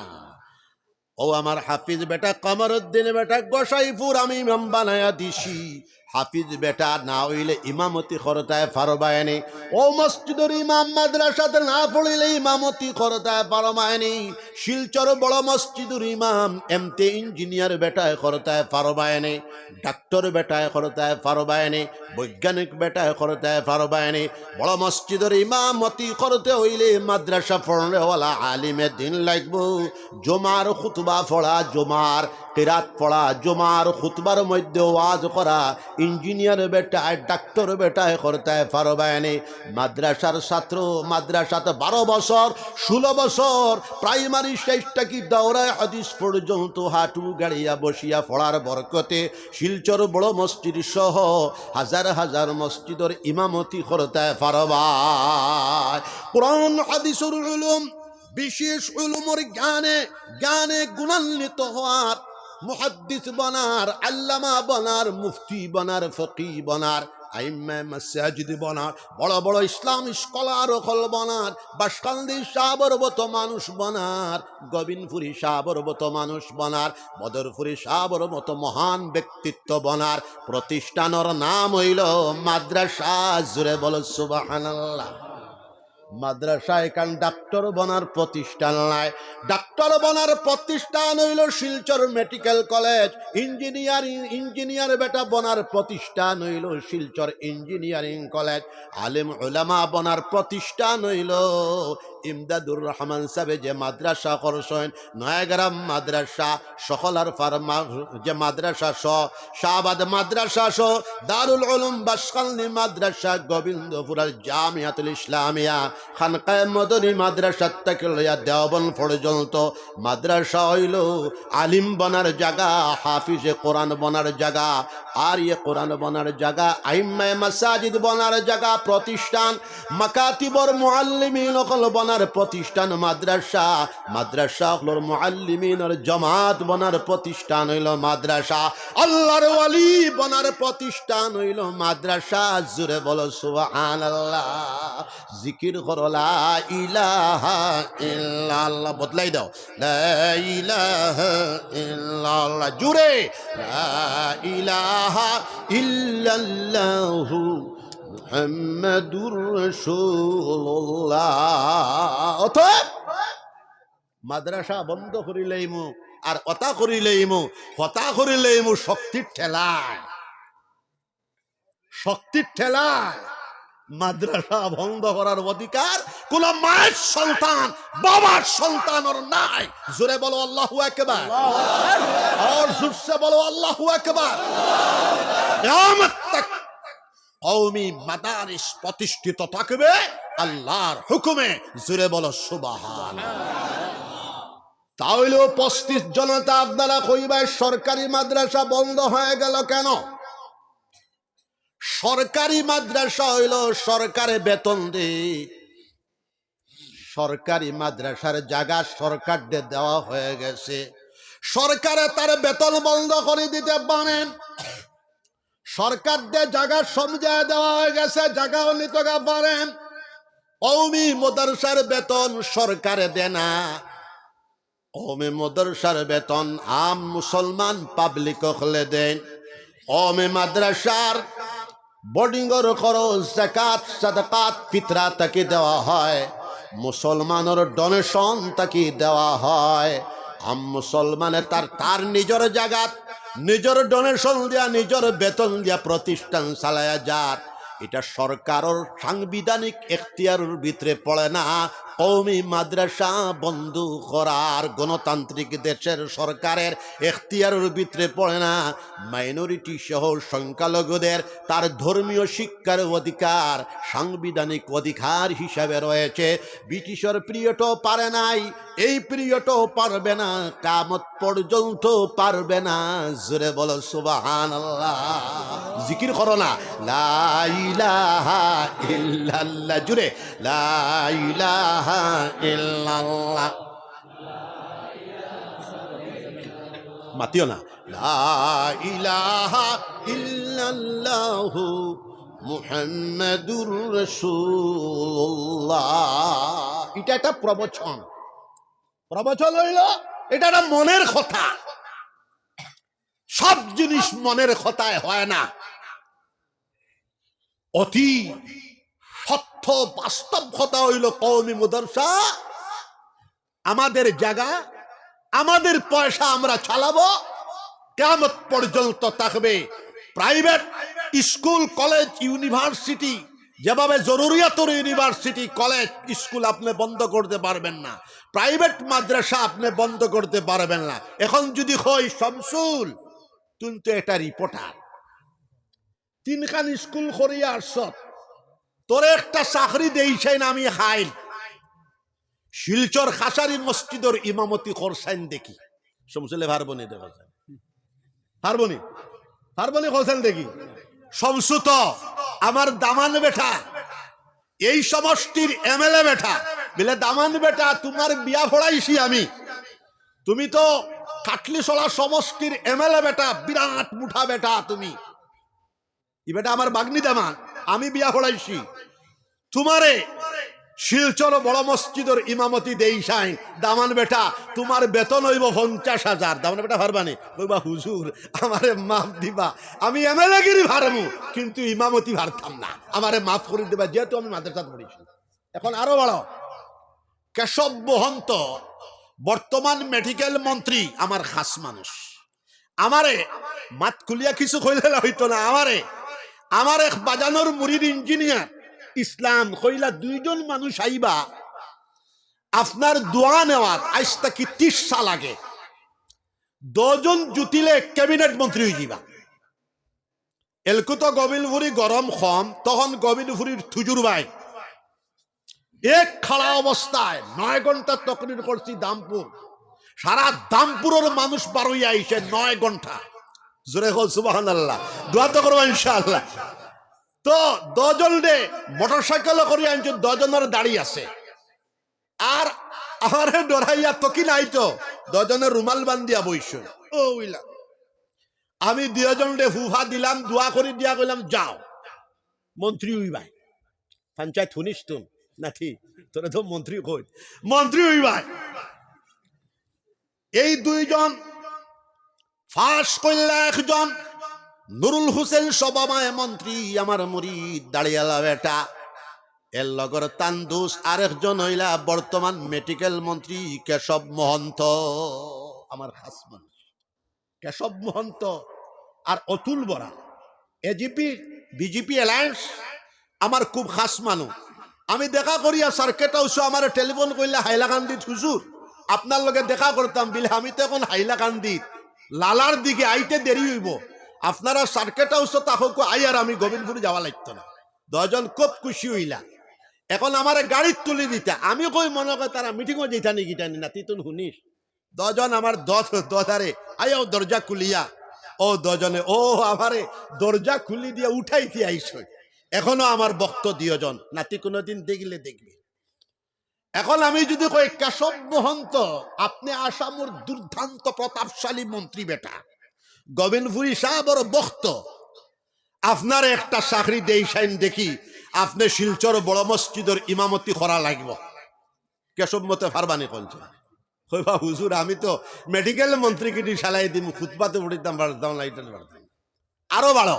ও আমার হাফিজ বেটা কমরউদ্দিন বেটা গোসাইপুর আমি ইমাম বানায়া দিছি। হাফিজ বেটা না হইলে ইমামতি করতে পারবায়নি। ও মসজিদের ইমাম মাদ্রাসাতে না পড়িলে ইমামতি করতে পারবায়নি। শিলচর বড় মসজিদের ইমাম এমতে ইঞ্জিনিয়ার বেটায় করতে পারবায়নি, ডাক্তার বেটায় করতে পারবায়নি, বৈজ্ঞানিক বেটায় করতে পারবায়নি। বড় মসজিদের ইমামতি করতে হইলে মাদ্রাসা পড়নেওয়ালা আলিমে দিন লাগবো। জমার খুতবা পড়া, জমার কিরাত পড়া, জমার খুতবার মধ্যে ওয়াজ করা ইঞ্জিনিয়ার বেটায় ডাক্তার বেটায় করতে পারবায়নি। মাদ্রাসার ছাত্র মাদ্রাসাতে 12 বছর 16 বছর প্রাইমারি শেষটা কি দাওরায় হাদিস পর্যন্ত হাঁটু গাড়িয়া বসিয়া পড়ার বরকতে শিলচর বড় মসজিদ সহ হাজার হাজার মসজিদের ইমামতি করতে পারবা। কোরআন হাদিসের উলুম, বিশেষ উলুমের জ্ঞানে জ্ঞানে গুণান্বিত হওয়ার, মুহাদ্দিস বনার, আল্লামা বনার, মুফতি বনার, ফকি বনার, আইম্মায়ে মাসাজিদ বনার, বড় বড় ইসলাম স্কলার হল বনার, বাসকান্দি সাহাবর মতো মানুষ বনার, গোবিন্দপুরী সাহাবর মতো মানুষ বনার, বদরপুরী সাহাবর মতো মহান ব্যক্তিত্ব বনার প্রতিষ্ঠানের নাম হইল মাদ্রাসা। জুড়ে বলো সুবহানাল্লাহ। মাদ্রাসা এখান ডাক্তার বনার প্রতিষ্ঠান নাই। ডাক্তার বনার প্রতিষ্ঠান হইল শিলচর মেডিকেল কলেজ। ইঞ্জিনিয়ার বেটা বনার প্রতিষ্ঠান হইল শিলচর ইঞ্জিনিয়ারিং কলেজ। আলেম উলামা বনার প্রতিষ্ঠান হইল ইমদাদুর রহমান সাহেব যে মাদ্রাসা করছেন, নয়াগ্রাম মাদ্রাসা, সকলার ফার্মা যে মাদ্রাসা শাহবাদ মাদ্রাসা দারুল উলুম বাসকালনি মাদ্রাসা, গোবিন্দপুরের জামিয়াতুল ইসলামিয়া, খানকায়ে মদনী মাদ্রাসা থেকে লইয়া দেওবন্দ পর্যন্ত মাদ্রাসা হইল আলিম বনার জায়গা, হাফিজে কোরআন বনার জায়গা। আর ইয়ে কোরআন বনার জায়গা, আইম্মায়ে মাসাজিদ বনার জায়গা, প্রতিষ্ঠান মাকাতিবর মুআল্লিমিন হল বনার প্রতিষ্ঠান মাদ্রাসা। মাদ্রাসা হল মুআল্লিমিনের জামাত বনার প্রতিষ্ঠান হইল মাদ্রাসা। আল্লাহর ওয়ালি বনার প্রতিষ্ঠান হইল মাদ্রাসা। জুরে বলো সুবহানাল্লাহ। জিকির করো লা ইলাহা ইল্লাল্লাহ, বদলাই দাও লা ইলাহা ইল্লাল্লাহ, জুরে লা ইলাহা ইল্লাল্লাহু মুহাম্মাদুর রাসূলুল্লাহ। অতএব মাদ্রাসা বন্ধ করিলেইমু আর কথা করিলেইমু, কথা করিলেইমু শক্তির ঠেলায়, শক্তির ঠেলায়। মাদ্রাসা বন্ধ করার অধিকার কোন মায়ের সন্তান বাবার সন্তানের নাই। জোরে বলো আল্লাহু আকবার, আর জোরসে বলো আল্লাহু আকবার। কিয়ামত তক কওমি মাদারিস প্রতিষ্ঠিত থাকবে আল্লাহর হুকুমে। জোরে বলো সুবহানাল্লাহ। তাহলে 35 জনতা আপনারা কইবার সরকারি মাদ্রাসা বন্ধ হয়ে গেল কেন? সরকারি মাদ্রাসা হইল সরকারে বেতন দেয়, সরকারি মাদ্রাসার জায়গা সরকারদের দেওয়া হয়ে গেছে, সরকারে তার বেতন বন্ধ করে দিতে পারেন। সরকারদের জায়গা সমঝায় দেওয়া হয়ে গেছে, জায়গাও নিতে পারেন। কওমি মাদ্রাসার বেতন সরকারে দেয় না, কওমি মাদ্রাসার বেতন আম মুসলমান পাবলিক হলে দেন। কওমি মাদ্রাসার বোর্ডিংয়ের খরচ যাকাত সাদাকাত ফিতরা তাকে দেওয়া হয়, মুসলমানের ডোনেশন তাকে দেওয়া হয়। আম মুসলমানের তার নিজের জায়গাত নিজের ডোনেশন দিয়া নিজের বেতন দিয়া প্রতিষ্ঠান চালায়া যার, এটা সরকারের সাংবিধানিক এখতিয়ারের ভিতরে পড়ে না। কওমি মাদ্রাসা বন্ধ করার গণতান্ত্রিক দেশের সরকারের এখতিয়ারের ভিতরে পড়ে না। মাইনরিটি সহ সংখ্যালঘুদের তার ধর্মীয় শিক্ষার অধিকার সাংবিধানিক অধিকার হিসাবে রয়েছে। ব্রিটিশের পিরিয়ডও পারে নাই, এই পিরিয়ডও পারবে না, কিয়ামত পর্যন্ত পারবে না। জোরে বলো সুবহানাল্লাহ। জিকির করো না, লা ইলাহা ইল্লাল্লাহ, জোরে লা ইলাহা ইল্লাল্লাহ। মাতিও না, লা ইলাহা ইল্লাল্লাহু মুহাম্মাদুর রাসূলুল্লাহ। এটা একটা প্রবচন, প্রবচন হইল এটা একটা মনের কথা। সব জিনিস মনের কথায় হয় না, অতি সত্য বাস্তব কথা হইল কওমি মাদ্রাসা আমাদের জায়গা, আমাদের পয়সা আমরা চালাবো, কিয়ামত পর্যন্ত থাকবে। প্রাইভেট স্কুল কলেজ ইউনিভার্সিটি যেভাবে জরুরিয়াতের ইউনিভার্সিটি কলেজ স্কুল আপনি বন্ধ করতে পারবেন না, প্রাইভেট মাদ্রাসা আপনি বন্ধ করতে পারবেন না। এখন যদি কই শামসুল তুই তো এটা রিপোর্টার, তিনখান স্কুল করিয়া আসছ, তোর একটা চাকরি দেইছেন আমি খাইল, শিলচর খাসারি মসজিদের ইমামতি করছেন দেখি, শামসুলে পারবনি, দেখা যায় পারবনি, পারবনি করছেন দেখি। শামসু তো আমার দামান বেটা, এই সমষ্টির এমএলএ বেটা, বলে দামান বেটা তোমার বিয়া ভরাইছি আমি, তুমি তো কাটলিসলা সমষ্টির এমএলএ বেটা, বিরাট মুঠা বেটা তুমি, ই বেটা আমার বাগনি দামান, আমি বিয়া ভরাইছি তোমারে শিলচর বড় মসজিদের ইমামতি দেইছাই, দামান বেটা তোমার বেতন হইব 50,000। দামান বেটা ভারবানি, কইবা হুজুর আমারে মাফ দিবা, আমি এমএলএ গিরি ভারমু কিন্তু ইমামতি ভারতাম না, আমারে মাফ করে দিবা, যেহেতু আমি মাদ্রাসাত পড়েছি। এখন আরো বড়, কেশব মহন্ত বর্তমান মেডিকেল মন্ত্রী, আমার খাস মানুষ, আমারে মাত খুলিয়া কিছু কইলে হইতো না, আমার এক বাজানোর মুরিদ ইঞ্জিনিয়ার ইসলাম কইলা 2 জন মানুষ আইবা আপনার দোয়া নেওয়াত, আজ তাকি 30 সাল আগে 2 জন জুতিলে ক্যাবিনেট মন্ত্রী হয়ে যাবা। এলকু তো গোবিলপুরি গরম কম, তখন গোবিলপুরির থুজুর ভাই এক খাড়া অবস্থায় 9 ঘন্টা তকরির করছি দামপুর, সারা দামপুরের মানুষ বারোই আইছে 9 ঘন্টা। জোরে হল সুবহানাল্লাহ, দোয়া তো করবো ইনশাআল্লাহ। তো 2 জন রে মোটরসাইকেল করে আনছে, 2 জনের দাড়ি আছে, আর আমারে ডরাইয়া তকি নাই তো 2 জনের রুমাল বান্ধিয়া বইস। ও উইলা আমি 2 জন রে হুহা দিলাম, দোয়া করে দিয়া কইলাম যাও মন্ত্রী হইবাই, পঞ্চায়েত শুনিস তুম না, ঠিক তোরা তো মন্ত্রী কই, মন্ত্রী হইবাই। এই 2 জন ফাঁস কইলা, একজন নুরুল হোসেন সবামায় মন্ত্রী, আমার মুরিদ দাঁড়িয়ালা বেটা, এর লগর তান্দুস, আরেকজন হইলা বর্তমান মেডিকেল মন্ত্রী কেশব মহন্ত, আমার খাস মানুষ কেশব মহন্ত আর Atul Bora, AGP BJP alliance, আমার খুব খাস মানুষ। আমি দেখা করিয়া সার্কেট হাউসে আমার টেলিফোন করলে হাইলাকান্দিত হুজুর আপনার লগে দেখা করতাম, বিলে আমি তো এখন হাইলাকান্দিত লালার দিকে আইতে দেরি হইব, আপনারা সার্কেট হাউসে তাহলে আই আর আমি গোবিন্দপুরে যাওয়া লাগতো না। 2 জন খুব খুশি হইলা। এখন আমার গাড়ির তুলি দিতা, আমি কই মনে কর তারা মিটিংও যেটা নি গিটা নি না, তুই শুনিস দজন আমার দধারে আয়াও দরজা খুলিয়া ও দজনে ও আমারে দরজা খুলি দিয়ে উঠাইতে আইস এখনো আমার ভক্ত দিয়জন নাতি কোনোদিন দেখলে দেখবে এখন আমি যদি কই কেশব মহন্ত আপনি আসামর দুর্দান্ত প্রতাপশালী মন্ত্রী বেটা গোবিন্দপুরী সাহেবর ভক্ত আপনার একটা চাকরি দেই সাইন দেখি আপনি শিলচর বড় মসজিদের ইমামতি করা লাগবে কেশব মতে ফারবানি করছে কইবা হুজুর আমি তো মেডিকেল মন্ত্রী কিটি সালাই দিম খুতবাতে উঠিতাম বাড়তাম লাইটার বাড়তাম আরো বাড়ো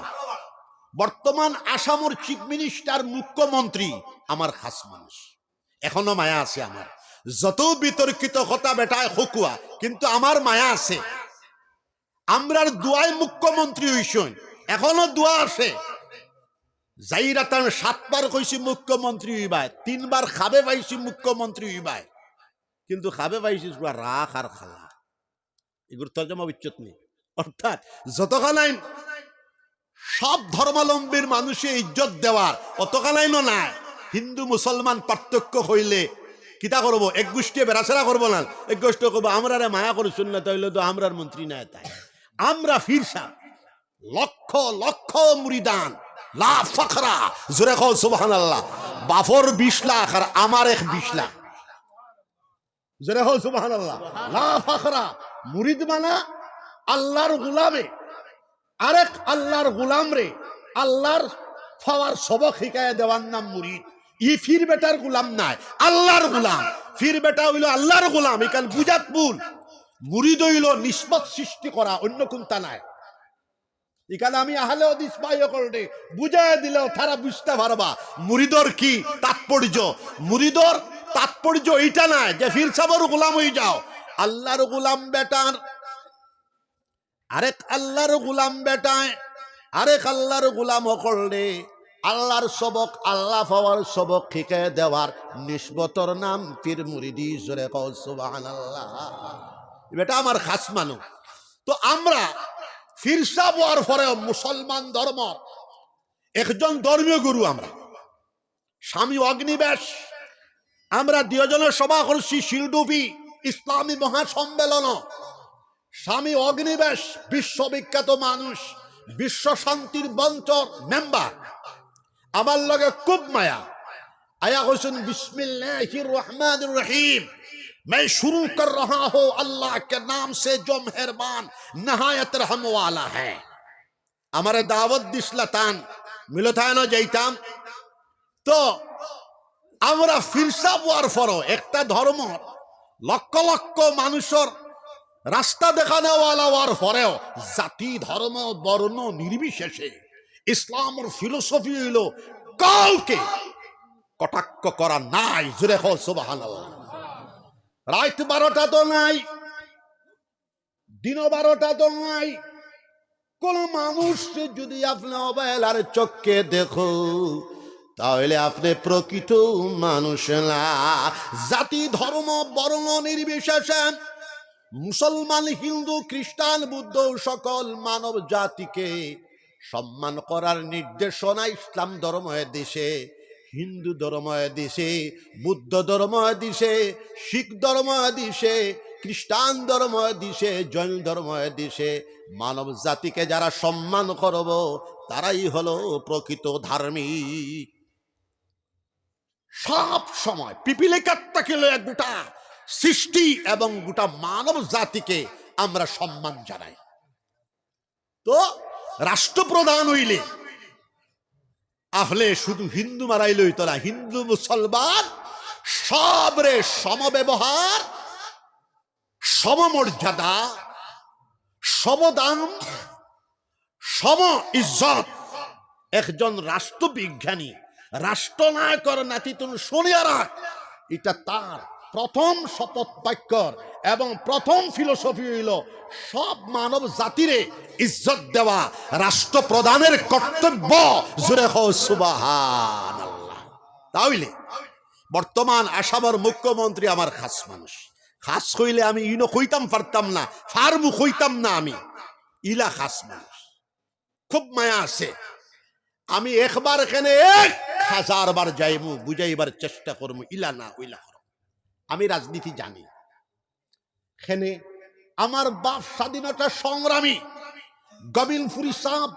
বর্তমান আসামের চিফ মিনিস্টার মুখ্যমন্ত্রী আমার খাস মানুষ এখনো মায়া আছে আমার যত বিতর্কিত কথা বেটায় হকুয়া কিন্তু আমার মায়া আছে আমরার দুয়ায় মুখ্যমন্ত্রী হইছেন এখনো দুয়া আছে জাইরাতান 7 বার কইছি মুখ্যমন্ত্রী হইবাই 3 বার খাবে পাইছি মুখ্যমন্ত্রী হইবাই কিন্তু খাবে পাইছি রাখ আর খালা এগুলো তর্জমা বিচ্যুত নেই অর্থাৎ যতখানাই সব ধর্মাবলম্বীর মানুষে ইজ্জত দেওয়ার অতখানাই নাই হিন্দু মুসলমান পার্থক্য হইলে কিতা করবো এক গোষ্ঠী বেড়াচেরা করবো না এক গোষ্ঠী করবো আমরা মায়া করছুন না তাইলে তো আমরার মন্ত্রী নাই তাই আমরা ফিরসা লক্ষ লক্ষ মুরিদান লা ফখরা জোরে কও সুবহানাল্লাহ বাফর 20 লাখ আর আমার 20 লাখ জোরে কও সুবহানাল্লাহ লা ফখরা মুরিদ মানা আল্লাহর গোলামে আরেক আল্লাহর গোলাম রে আল্লাহর ফাওয়ার সবক শিখায় দেওয়ার নাম মুরিদ ই ফির বেটার গোলাম নাই আল্লাহর গোলাম ফির বেটা হইল আল্লাহর গোলাম এখান বুঝাত ভুল মুরিদ হইল নিসবত সৃষ্টি করা অন্য কোনটা নাই এখানে আমি আহলে হাদিস পাইও করলে বুঝাই দিলেও তারা বুঝতে পারবা মুরিদর কি তাৎপর্য মুরিদর তাৎপর্য এইটা নাই যে ফির সাবর গোলাম হয়ে যাও আল্লাহর গোলাম বেটার আরেক আল্লাহর গোলাম বেটায় আরেক আল্লাহর গোলাম করলে আল্লাহর সবক আল্লাহ পাওয়ার সবক শিখায় দেওয়ার নিসবতর নাম পীর মুরিদি জোরে কও সুবহানাল্লাহ বেটা আমার খাস মানুষ তো আমরা ফিরসা হওয়ার পরে মুসলমান ধর্ম একজন ধর্মীয় গুরু আমরা স্বামী অগ্নিবেশ আমরা 2 জনের সভা করছি শিলডুবি ইসলামী মহাসম্মেলন স্বামী অগ্নিবেশ বিশ্ববিখ্যাত মানুষ বিশ্ব শান্তির মঞ্চর মেম্বার আমার লগে খুব মায়া आया हुसैन बिस्मिल्लाहिर्रहमानिर्रहीम मैं शुरू कर रहा हूं अल्लाह के नाम से जो मेहरबान नहायत रहम वाला है हमारे दावत दिसलातान मिलतानो যাইতাম তো আমরা ফিরসা হওয়ার পরও একটা ধর্ম লক্ষ লক্ষ মানুষের রাস্তা দেখানোওয়ালা হওয়ার পরেও জাতি ধর্ম বর্ণ নির্বিশেষে ইসলামের ফিলোসফি হইল কাউকে কটাক্ষ করা নাই জোরে কও সুবহানাল্লাহ রাত 12টা তো নাই দিন 12টা তো নাই কোন মানুষ যদি আপনি অবহেলার চোখে দেখো তাহলে আপনি প্রকৃত মানুষ না জাতি ধর্ম বর্ণ নির্বিশেষে মুসলমান হিন্দু খ্রিস্টান বুদ্ধ সকল মানব জাতিকে সম্মান করার নির্দেশনা ইসলাম ধর্ম দিছে হিন্দু ধর্ম দিছে বুদ্ধ ধর্ম দিছে শিখ ধর্ম দিছে খ্রিস্টান ধর্ম দিছে জৈন ধর্ম দিছে মানব জাতিকে যারা সম্মান করব তারাই হলো প্রকৃত ধার্মিক সব সময় পিপিলিকাটাকে লয়ে গোটা সৃষ্টি এবং গোটা মানব জাতিকে আমরা সম্মান জানাই তো রাষ্ট্রপ্রধান হইলে আহলে শুধু হিন্দু মারাইলই তো না হিন্দু মুসলমান সবরে সমব্যবহার সমমর্যাদা সমদান সম ইজ্জত একজন রাষ্ট্রবিজ্ঞানী রাষ্ট্রনায়কের নাতি তুমি শুনিয়া রাখ এটা তার প্রথম শপথ বাক্যর এবং প্রথম ফিলোসফি হইল সব মানব জাতিরে ইজ্জত দেওয়া রাষ্ট্রপ্রধানের কর্তব্য জোরে কও সুবহানাল্লাহ তাইলে বর্তমান আসামের মুখ্যমন্ত্রী আমার খাস মানুষ খাস কইলে আমি ইনো কইতাম পারতাম না ফার্মু কইতাম না আমি ইলা খাস মানুষ খুব মায়া আছে আমি একবার এখানে 1000 বার যাইবো বুঝাইবার চেষ্টা করবো ইলা না ওইলা করো আমি রাজনীতি জানি খেনে আমার বাপ স্বাধীনতা সংগ্রামী গোবিন্দপুরী সাহেব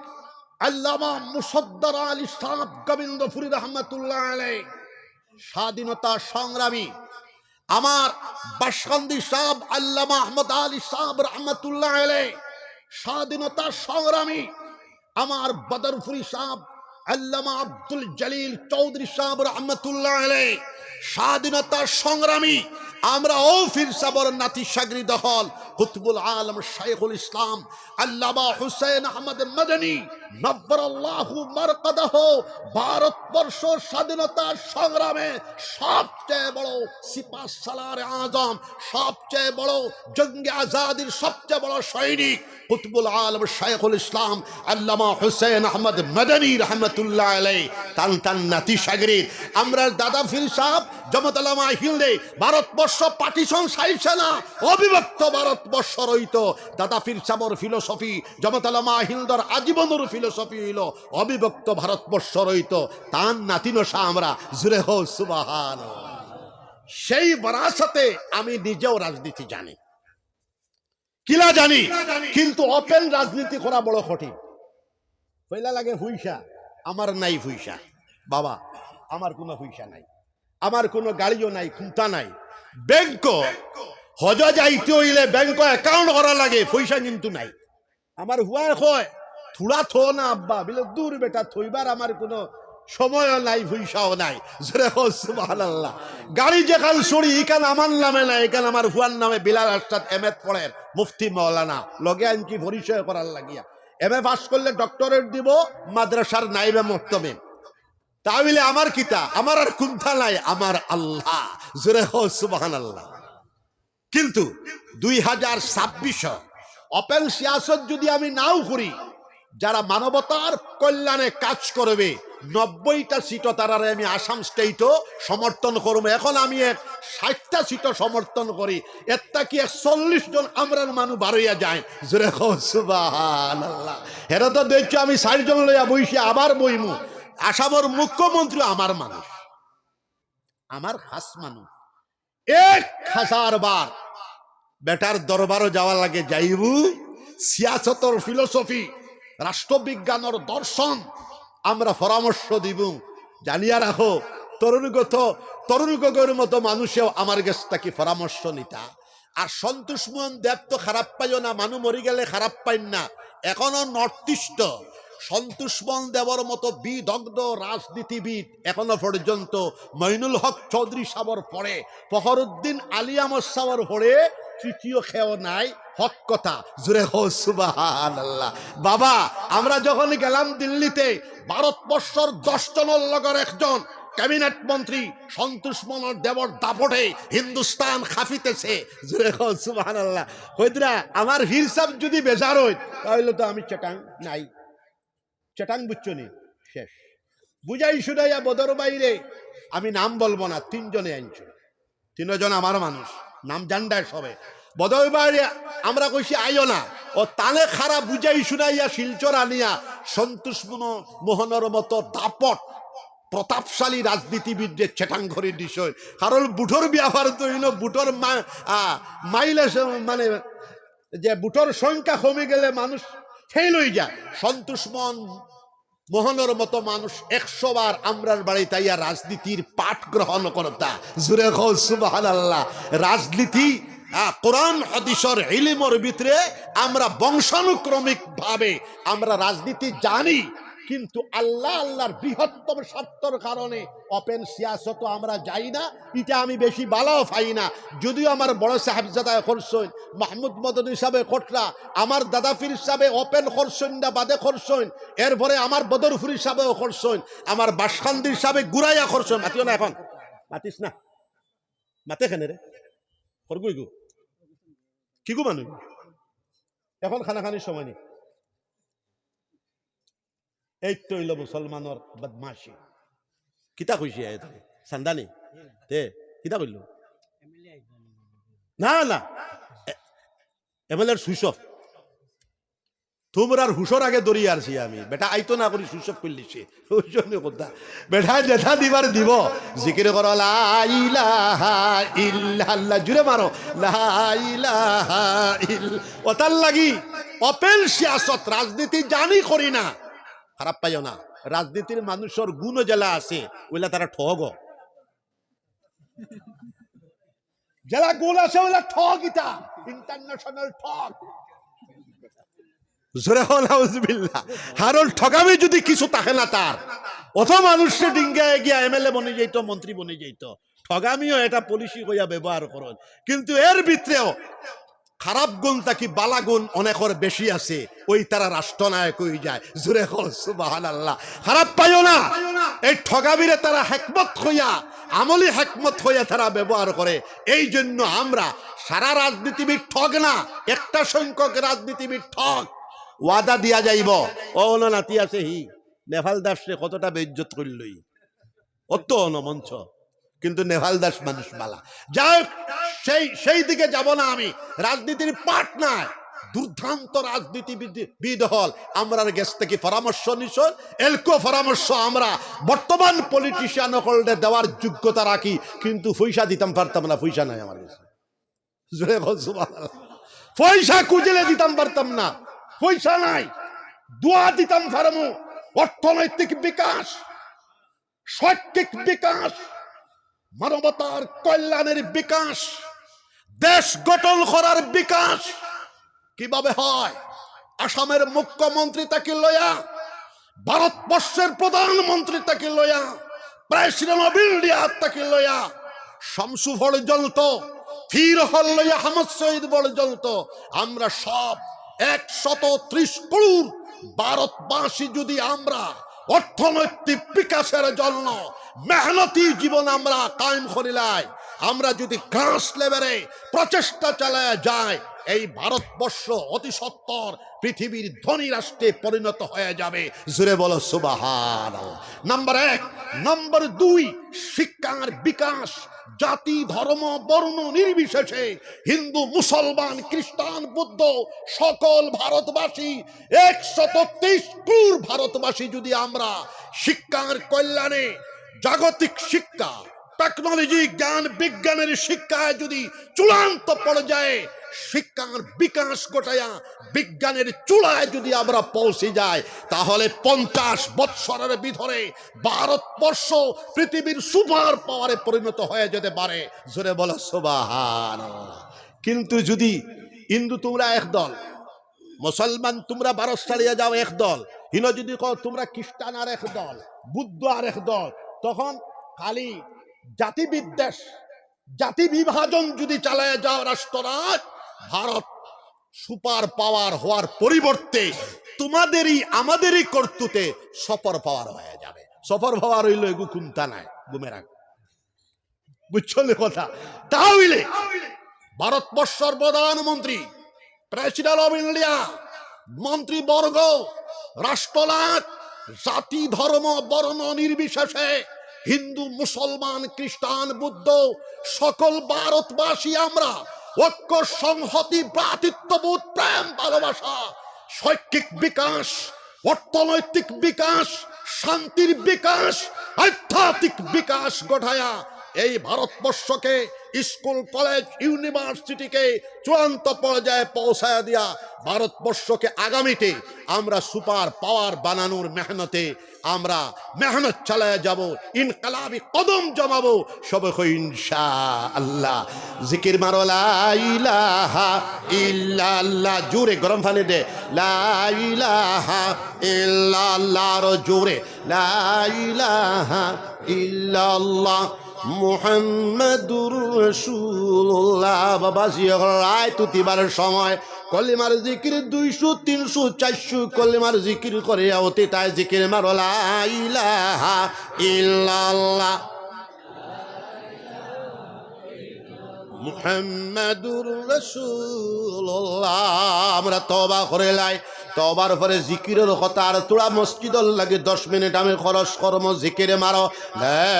আল্লামা মুসদ্দর আলী সাহেব গোবিন্দপুরী রহমতুল্লাহ আলাইহি স্বাধীনতা সংগ্রামী। আমার বাসকান্দি সাহেব আল্লামা আহমদ আলী সাহেব রহমতুল্লাহ আলাইহি স্বাধীনতা সংগ্রামী। আমার বদরপুরী সাহেব আল্লামা আব্দুল জলিল চৌধুরী সাহেব রহমতুল্লাহ আলাইহি স্বাধীনতা সংগ্রামী। আমরা ও ফির সাবর নাতি সাগরি দখল কুতুবুল আলম শাইখুল ইসলাম আল্লামা হুসাইন আহমদ মদনী নব্বরাল্লাহু মারকাদাহু ভারতবর্ষ স্বাধীনতা সংগ্রামে সবচেয়ে বড় সিপাহ সালার আজম, সবচেয়ে বড় জঙ্গে আজাদির সবচেয়ে বড় সৈনিক কুতুবুল আলম শাইখুল ইসলাম আল্লামা হুসাইন আহমদ মদনী রহমতুল্লাহ আলাইহি তান তান নাতি সাগরির। আমরা দাদা ফির সাহেব জমতলামা হিলদে ভারতবর্ষ পার্টিশন চাইছে না, অবিভক্ত ভারতবর্ষ রইত। দাদা ফির সাবর ফিলোসফি জমতলামা হিলদর আজীবনের ফিলোসফি হইল অবিভক্ত ভারতবর্ষ রইত। তান নাতিনসা আমরা জুড়ে হো সুবহানাল্লাহ। সেই বারাসাতে আমি নিজেও রাজনীতি জানি, কিলা জানি, কিন্তু ওপেন রাজনীতি করা বড় কঠিন। পয়লা লাগে হুইসা, আমার নাই হুইসা বাবা, আমার কোনো হুইসা নাই, আমার কোনো গাড়িও নাই, খুঁটা নাই। ব্যাংক হজ যাইতে হইলে ব্যাংক অ্যাকাউন্ট করা লাগে, পয়সা কিন্তু নাই। আমার হুয়ায় কয় থুড়া থো না আব্বা, বলে দূর বেটা থইবার আমার কোনো সময়ও নাই, পয়সাও নাই। সুবহানাল্লাহ। গাড়ি যেখান সরি এখান আমার নামে নাই, এখান আমার হুয়ার নামে বিলাল আস্তাদ এমএ পড়েন মুফতি মৌলানা, লগে আনকি পরিচয় করার লাগিয়া। এমএ পাস করলে ডক্টরেট দিব মাদ্রাসার নাইবে মর্তবে। তাহলে আমার কিতা, আমার আর কুন্থা নাই, আমার আল্লাহ। জোরে হো সুবহানাল্লাহ। কিন্তু 2026 ওপেন সিয়াসত যদি আমি নাও করি, যারা মানবতার কল্যাণে কাজ করবে 90টা সিটও তারারে আমি আসাম স্টেটও সমর্থন করবো। এখন আমি 60টা সিটও সমর্থন করি, একটা কি 41 জন আমরার মানুষ বাড়িয়া যায়। জোরে হো সুবহানাল্লাহ। হেরা তো দেখছো আমি 60 জন লইয়া বইছি, আবার বইমু। আসামের মুখ্যমন্ত্রী আমার মানুষ, আমার খাস মানুষ। 1000 বার বেটার দরবারও যাওয়া লাগে, যাইবু সিয়াসতর ফিলোসফি রাষ্ট্রবিজ্ঞানের দর্শন আমরা পরামর্শ দিব। জানিয়া রাখো তরুণগের মতো মানুষেও আমার কাছ থেকে পরামর্শ নিতা। আর সন্তোষ মোহন দেব তো খারাপ পাইও না, মানুষ মরি গেলে খারাপ পাইন না। এখনো নর্থ ইস্ট সন্তোষ মোহন দেবর মতো বিদগ্ধ রাজনীতিবিদ এখনো পর্যন্ত মইনুল হক চৌধুরী সাবর পড়ে, ফখরুদ্দিন আলী আহমদ সাবর পড়ে, তৃতীয় খেও নাই। হক কথা, জুড়ে হো সুবহানাল্লাহ। বাবা আমরা যখন গেলাম দিল্লিতে, ভারতবর্ষর 10 জনের লগর একজন ক্যাবিনেট মন্ত্রী সন্তোষ মোহন দেবর দাপটে হিন্দুস্তান খাফিতেছে। জুড়ে হো সুবহানাল্লাহ। কইদরা আমার হিসাব যদি বেজার হই, তাহলে তো আমি চেটাং নাই, চেটাং বুঝছো নি শেষ। বুঝাই শুনাইয়া বদর বাইরে আমি নাম বলবো না, 3 জনে আনছো, 3 জন আমার মানুষ, নাম জানডায় সবে। বদর বাইরে আমরা কইছি আইও না, ও তালে খারা বুঝাই শুনাইয়া শিলচর আনিয়া সন্তোষ মোহনের মতো দাপট প্রতাপশালী রাজনীতিবিদদের চেটাং ঘরে দিশয়। কারণ বুটোর ব্যাপার তো বুটোর মাইলেজ, মানে যে বুটোর সংখ্যা কমে গেলে মানুষ খেয়ে লই যায়। সন্তোষ মোহনের মতো মানুষ 100 বার আমরার বাড়ি তাইয়া রাজনীতির পাঠ গ্রহণ করতা। জুরে হো সুবহানাল্লাহ। রাজনীতি কোরআন হাদিসের ইলমের ভিতরে আমরা বংশানুক্রমিক ভাবে আমরা রাজনীতি জানি, কিন্তু আল্লাহর বৃহত্তম স্বার্থের কারণে ওপেন সিয়াসত আমরা যাই না। এটা আমি বেশি বালাও পাই না। যদিও আমার বড় সাহেবজাদা করছেন, মাহমুদ মদনী সাহেব কোটরা, আমার দাদা ফির সাহেব ওপেন করছেন না বাদে করছেন, এরপরে আমার বদরপুরি সাহেবও করছেন, আমার বাসকান্দির সাহেব গুড়াইয়া করছেন। মাতিও না, এখন মাতিস না, মাতে কেন রে করগুই গু কি গু মানুষ, এখন খানাখানির সময় নেই। এই তো হইল মুসলমানের বদমাশি। কিতা কইছি সান্দানি তে কিতা কইল না না এমএলএর সুইচ অফ। তোমরার হুশর আগে দড়ি আরছি আমি বেটা আইতো না করি সুসব করলিছে ওই জন্য কথা বেটা যেটা দিবার দিব জিকির করো লা ইলাহা ইল্লাল্লাহ জুড়ে মারো লা ইলাহা ওতার লাগি অপেল সিয়াসত রাজনীতি জানি করি না খারাপ পাইও না রাজনীতির মানুষের গুণ জেলা আছে ওইলা তারা ঠগ জেলা গুণ আছে ওইলা ঠগ ইটা ইন্টারন্যাশনাল ঠগ জোরে হারল ঠগামি যদি কিছু থাকে না তার অত মানুষে ডিঙ্গায় গিয়া এমএলএ বনে যাইতো মন্ত্রী বনে যাইতো ঠগামিও এটা পলিসি হইয়া ব্যবহার করেন কিন্তু এর ভিতরেও খারাপ গুণ থাকি বালা গুণ অনেকের বেশি আছে ওই তারা রাষ্ট্রনায়ক হয়ে যায় জোরে সুবহানাল্লাহ খারাপ পাইও না এই ঠগামিরে তারা হেকমত হইয়া আমলি হেকমত হইয়া তারা ব্যবহার করে এই জন্য আমরা সারা রাজনীতিবিদ ঠগ না একটা সংখ্যক রাজনীতিবিদ ঠগ ওয়াদা দিয়া যাইব ও না নাতি আছে হি নেভাল দাসে কতটা বেইজ্জত করলই অত মঞ্চ কিন্তু নেভাল দাস মানুষ বালা যাই সেই দিকে যাব না আমি রাজনীতির পাঠ নাই দুর্দান্ত রাজনীতিবিদ হল আমরার গেছ থেকে পরামর্শ নিছন এলকো পরামর্শ আমরা বর্তমান পলিটিশিয়ান হলডে দেওয়ার যোগ্যতা রাখি কিন্তু পয়সা দিতাম পারতাম না পয়সা নাই আমার কাছে জোরে বল সুবহানাল্লাহ পয়সা খুঁজলে দিতাম পারতাম না পয়সা নাই দোয়া দিতাম ফারমু অর্থনৈতিক বিকাশ শৈক্ষিক বিকাশ মানবতার কল্যাণের বিকাশ দেশ গঠন করার বিকাশ কিভাবে হয় আসামের মুখ্যমন্ত্রী তাকে লয়া ভারতবর্ষের প্রধানমন্ত্রী তাকে লয়া প্রেসিডেন্ট অফ ইন্ডিয়া তাকে লয়া শামসু পর্যন্ত ফির হল লয়া আহমদ শহীদ পর্যন্ত আমরা সব 130 কোটি ভারতবাসী যদি আমরা অর্থনৈতিক বিকাশের জন্য মেহনতি জীবন আমরা কায়েম করিলাই আমরা যদি গ্রাস লেভেলে প্রচেষ্টা চালায় যায় এই ভারতবর্ষ অতি সত্বর পৃথিবীর ধনী রাষ্ট্রে পরিণত হয়ে যাবে জোরে বলো সুবহানাল্লাহ নাম্বার 1 নাম্বার 2 শিক্ষার বিকাশ জাতি ধর্ম বর্ণ নির্বিশেষে হিন্দু মুসলমান খ্রিস্টান বৌদ্ধ সকল ভারতবাসী 130 কোটি ভারতবাসী যদি আমরা শিক্ষার কল্যাণে জাগতিক শিক্ষা টেকনোলজি জ্ঞান বিজ্ঞানের শিক্ষায় যদি চূড়ান্ত পর্যায়ে শিক্ষার বিকাশ ঘটায়া বিজ্ঞানের চূড়ায় যদি আমরা পৌঁছে যাই তাহলে 50 বছরের ভিতরে ভারতবর্ষ পৃথিবীর সুপার পাওয়ারে পরিণত হয়ে যেতে পারে জোরে বলো সুবহানাল্লাহ কিন্তু যদি হিন্দু তোমরা একদল মুসলমান তোমরা ভারত ছাড়িয়ে যাও একদল হিন্দু যদি কও তোমরা খ্রিস্টান আর একদল বুদ্ধ আর একদল তখন খালি জাতি বিদ্বেষ জাতি বিভাজন যদি চালায় যাও রাষ্ট্ররাজ ভারত সুপার পাওয়ার হওয়ার পরিবর্তে তোমাদেরই আমাদেরই কর্তৃত্বে সুপার পাওয়ার হয়ে যাবে সুপার পাওয়ার হইল এগু কুন্তা নাই গুমে রাখ বুঝছলে কথা তাহলে ভারতবর্ষের প্রধানমন্ত্রী প্রেসিডেন্ট অফ ইন্ডিয়া মন্ত্রীবর্গ রাষ্ট্রনায়ক জাতি ধর্ম বর্ণ নির্বিশেষে হিন্দু মুসলমান খ্রিস্টান বৌদ্ধ সকল ভারতবাসী আমরা ঐক্য সংহতি ভ্রাতৃত্ববোধ প্রেম ভালোবাসা শৈক্ষিক বিকাশ অর্থনৈতিক বিকাশ শান্তির বিকাশ আধ্যাত্মিক বিকাশ ঘটায়া এই ভারতবর্ষকে স্কুল কলেজ ইউনিভার্সিটিকে চূড়ান্ত পর্যায়ে পৌঁছায় দিয়া ভারতবর্ষকে আগামীতে আমরা সুপার পাওয়ার বানানোর মেহনতে আমরা মেহনত চালায় যাব ইনকালাবি কদম জমাবো সবে ইনশাআল্লাহ জিকির মারো লা ইলাহা ইল্লাল্লাহ জোরে গরম পানি দে লা ইলাহা ইল্লাল্লাহ জোরে লা ইলাহা ইল্লাল্লাহ মুহাম্মাদুর রাসূলুল্লাহ বাবা জিয়ারায় তুতিবারের সময় কলিমার জিকির 200 300 400 কলিমার জিকির করে অতি তাই জিকির মারো লা ইলাহা ইল্লাল্লাহ মুহাম্মাদুর রাসূলুল্লাহ আমরা তওবা করে লাই তওবার পরে জিকিরের কথা আর তোরা মসজিদর লাগে 10 মিনিট আমি খরচ করব জিকিরে মারো লা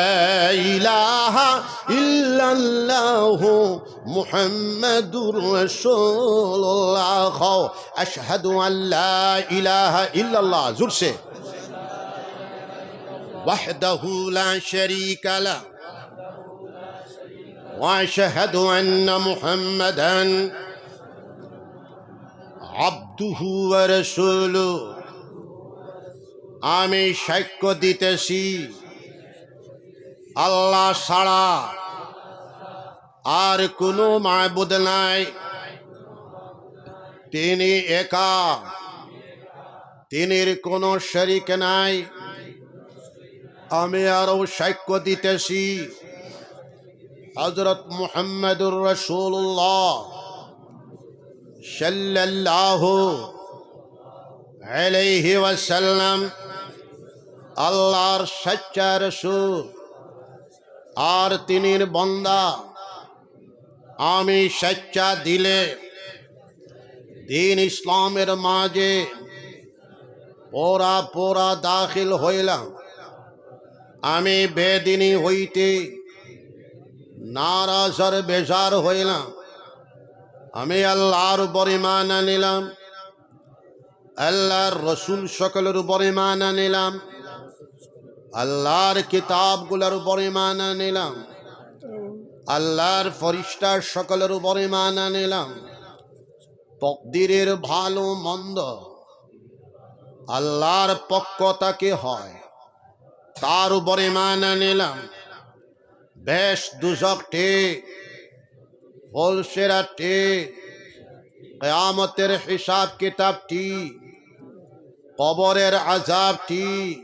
ইলাহা ইল্লাল্লাহু মুহাম্মাদুর রাসূলুল্লাহ আশহাদু আল লা ইলাহা ইল্লাল্লাহ জোরসে ওয়াহদাহু লা শারীকা লা ওয়া আশহাদু আন্না মুহাম্মাদান আবদুহু ওয়া রাসূলুহু আমি সাক্ষ্য দিতেছি আল্লাহ ছাড়া আর কোনো মাবুদ নাই, তিনি একা, তিনির কোনো শরীক নাই। আমি আরো সাক্ষ্য দিতেছি হযরত মুহাম্মদুর রাসূলুল্লাহ সাল্লাল্লাহু আলাইহি ওয়াসাল্লাম আল্লাহর সচ্চা রাসূল আর তিনির বান্দা। আমি সচ্চা দিলে দিন ইসলামের মাঝে পোরা দাখিল হইলাম। আমি বেদিনী হইতে নারাজ আর বেজার হইলাম। আমি আল্লাহর উপর ঈমান আনিলাম, আল্লাহর রসুল সকলের উপর ঈমান আনিলাম, আল্লাহর কিতাবগুলোর উপর ঈমান আনিলাম, আল্লাহর ফরিস্তা সকলের উপর ঈমান আনিলাম। তকদিরের ভালো মন্দ আল্লাহর পক্ষ থেকে হয়, তার উপর ঈমান আনিলাম। বেশ দুজক ঠিক, ফলসেরা ঠিক, কিয়ামতের হিসাব কিতাব ঠিক, কবরের আযাব ঠিক,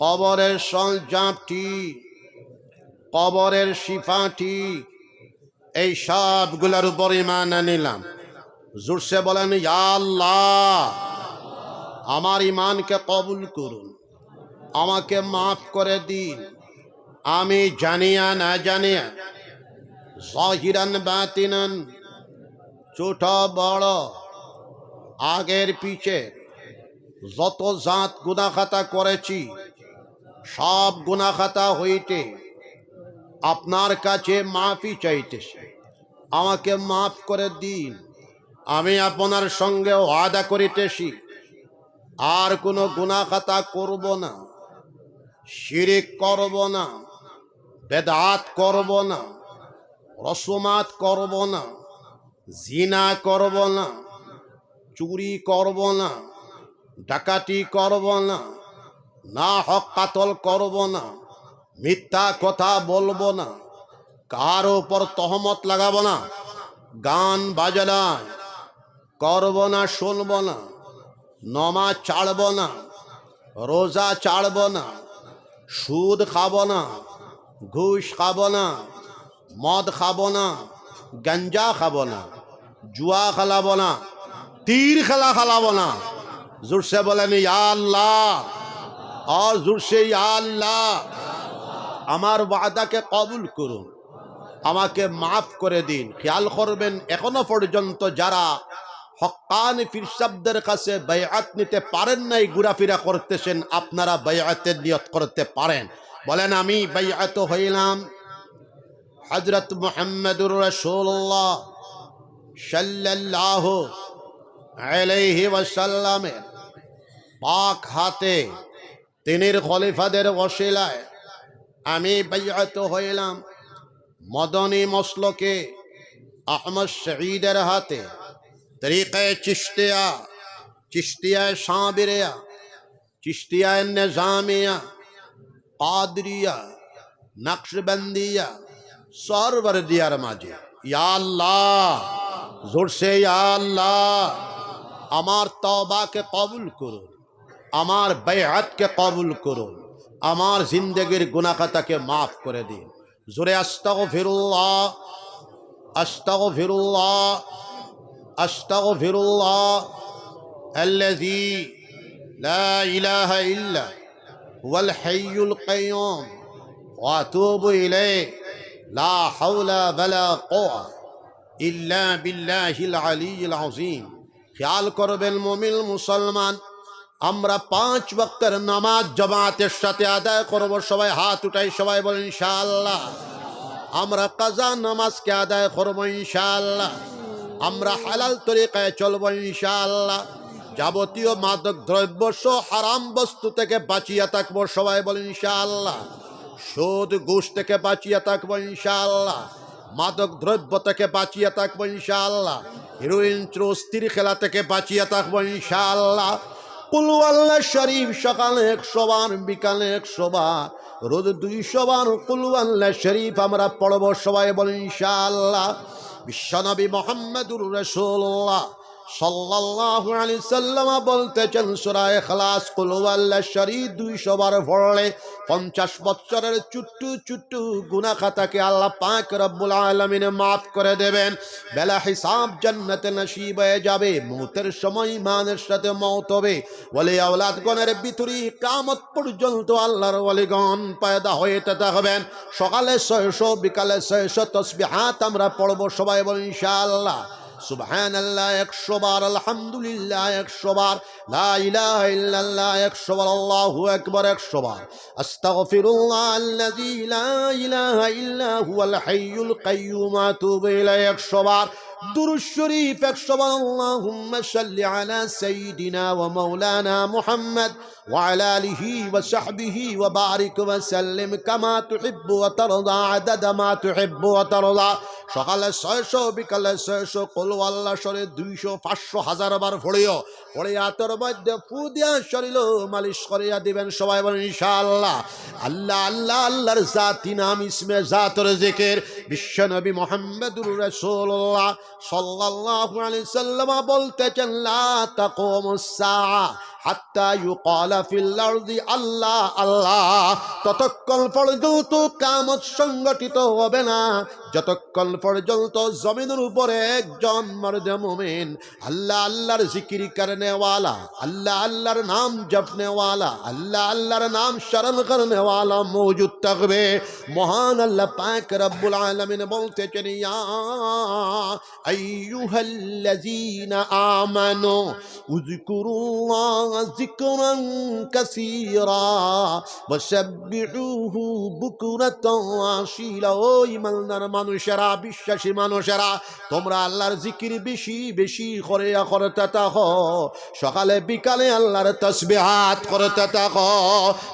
কবরের সঞ্জাব ঠিক, কবরের শিফা ঠিক, এই সবগুলোর উপর ঈমান আনিলাম। জোরসে বলেন ইয়া আল্লাহ, আমার ঈমানকে কবুল করুন, আমাকে মাফ করে দিন। আমি জানিয়া না জানিয়া, জাহিরান বাতিনান, ছোট বড় আগের পিছে যত জাত গুনাহ খাতা করেছি, সব গুনাহ খাতা হইতে আপনার কাছে মাফি চাইতেছি, আমাকে মাফ করে দিন। আমি আপনার সঙ্গে ওয়াদা করিতেছি আর কোনো গুনাহ খাতা করব না, শিরিক করব না, বেদাত করব না, রসমাত করব না, জিনা করব না, চুরি করব না, ডাকাতি করব না, না হক কাতল করব না, মিথ্যা কথা বলবো না, কার উপর তহমত লাগাবো না, গান বাজনা করব না, শুনব না, নমাজ ছাড়ব না, রোজা ছাড়ব না, সুদ খাব না, ঘুষ খাব না, মদ খাব না, গঞ্জা খাব না, জুয়া খেলাব না, তীর খেলা খেলাব না। জোরসে বলেন ইয়া আল্লাহ, আর জোরসে ইয়া আল্লাহ, আমার ওয়াদাকে কবুল করুন, আমাকে মাফ করে দিন। খেয়াল করবেন এখনো পর্যন্ত যারা হক্কানি পীরসাবদের কাছে বাইআত নিতে পারেন নাই, ঘোরাফেরা করতেছেন, আপনারা বাইআতের নিয়ত করতে পারেন। বলেন আমি বাইআত হইলাম হযরত মুহাম্মদুর রাসূলুল্লাহ সাল্লাল্লাহু আলাইহি ওয়াসাল্লামের পাক হাতে, তিনির খলিফাদের ওসিলায় আমি বাইআত হইলাম। মদনী মসলকে আহমদ শহীদের হাতে, তরিকায়ে চিশতিয়া, চিশতিয়ায়ে সাবিরিয়া, চিশতিয়ায়ে নিজামিয়া, কাদরিয়া, নকশবন্দিয়া, সরওয়ারদিয়ার মাঝে ইয়া আল্লাহ, জোরসে ইয়া আল্লাহ, আমার তওবাকে কবুল করুন, আমার বাইআতকে কবুল করুন, আমার জিন্দেগির গুনাহ খাতাকে মাফ করে দিন। জোরে আস্তাগফিরুল্লাহ, আস্তাগফিরুল্লাহ, আস্তাগফিরুল্লাহ আল্লাযী লা ইলাহা ইল্লা হুয়াল হাইয়ুল কাইয়্যুম ওয়া আতুবু ইলাইহি লা হাওলা ওয়ালা কুওয়াতা ইল্লা বিল্লাহিল আলিয়্যিল আযীম। খেয়াল করবেন মুমিন মুসলমান, আমরা 5 ওয়াক্তের নামাজ জামাতের সাথে আদায় করব। সবাই হাত উঠাই, সবাই বলেন ইনশাআল্লাহ। আমরা কাজা নামাজকে আদায় করব ইনশাআল্লাহ। আমরা হালাল তরিকায় চলব ইনশাআল্লাহ। যাবতীয় মাদক দ্রব্য সহ হারাম বস্তু থেকে বাঁচিয়ে থাকবো, সবাই বলেন ইনশাআল্লাহ। সুদ ঘুষ থেকে বাঁচিয়ে থাকবো ইনশাআল্লাহ। মাদক দ্রব্য থেকে বাঁচিয়ে থাকবো ইনশাআল্লাহ। হিরোইন চুস্তির খেলা থেকে বাঁচিয়ে থাকবো ইনশাআল্লাহ। কুল আল্লাহ শরীফ সকালে 100 বার, বিকালে 100 বার, রোজ 200 বার কুল আল্লাহ শরীফ আমরা পড়ব, সবাই বলেন ইনশাআল্লাহ। বিশ্বনবী মুহাম্মদুর রাসূলুল্লাহ সাল্লাল্লাহু আলাইহি সাল্লাম বলতেছেন সূরা ইখলাস কুল আল্লাহ শরীফ 200 বার পড়লে 50 বছরের ছোট্ট ছোট্ট গুনাহ খাতাকে আল্লাহ পাক রব্বুল আলামিন মাফ করে দেবেন। বেলা হিসাব জান্নাতে নসিব হয়ে যাবে। মৌতের সময় ইমানের সাথে মওত হবে। ওলি আওলাদগণের ভিতরে কিয়ামত পর্যন্ত আল্লাহর ওলিগণ পয়দা হইতে থাকবেন। সকালে 600, বিকালে 600 তাসবিহাত আমরা পড়ব, সবাই বলেন ইনশাআল্লাহ। সুবহানাল্লাহ 100 বার, আলহামদুলিল্লাহ 100 বার, লা ইলাহা ইল্লাল্লাহ 100 বার, আল্লাহু আকবার 100 বার, আস্তাগফিরুল্লাহ আল্লাযী লা ইলাহা ইল্লা হুয়াল হাইয়ুল কাইয়্যুম আতুবু ইলাইহি 100 বার, দুরূদ শরীফ 100 বার, আল্লাহুম্মা সাল্লি আলা সাইয়্যিদিনা ওয়া মাওলানা মুহাম্মদ ওয়া আলা আলিহি ওয়া সাহবিহি ওয়া বারিক ওয়া সাল্লিম কামা তুহিব্বু ওয়া তারদা আদাদা মা তুহিব্বু ওয়া তারদা। সকালে 600, বিকালে 600 কুল আল্লাহ শরীফ 200, 500, 1000 বার পড়িও। পড়ে আতর মধ্যে ফু দিয়া শরীর মালিশ করিয়া দিবেন, সবাই বলেন ইনশাআল্লাহ। আল্লাহ আল্লাহ আল্লাহর জাতি নাম ইসমে জাতর জিকির। বিশ্বনবী মুহাম্মদুর রাসূলুল্লাহ সাল্লাল্লাহু আলাইহি সাল্লাম বলতেছেন লা তাকুমুস সাআ হাত্তা ইউকালা ফিল আরদি আল্লাহ আল্লাহ। ততক্ষণ পর্যন্ত কিয়ামত সংগঠিত হবে না যতক্ষণ পর্যন্ত জমিনের উপরে একজন মর্দে মুমিন আল্লাহ আল্লাহর জিকির করনেওয়ালা, আল্লাহ আল্লাহর নাম জপনেওয়ালা, আল্লাহ আল্লাহর নাম স্মরণ করনেওয়ালা মৌজুদ থাকবে। মহান আল্লাহ পাক রব্বুল আলামিন বলতেছেন ইয়া আইয়ুহাল্লাযীনা আমানু উযকুরুল্লাহ যিকরান কাসীরা ওয়াসাব্বিহুহু বুকরাতান ওয়া আসীলা। ও ঈমানদার মানুষেরা, বিশ্বাসী মানুষেরা, তোমরা আল্লাহর জিকির বেশি বেশি করতে থাকো। সকালে বিকালে আল্লাহর তাসবিহাত করতে থাকো।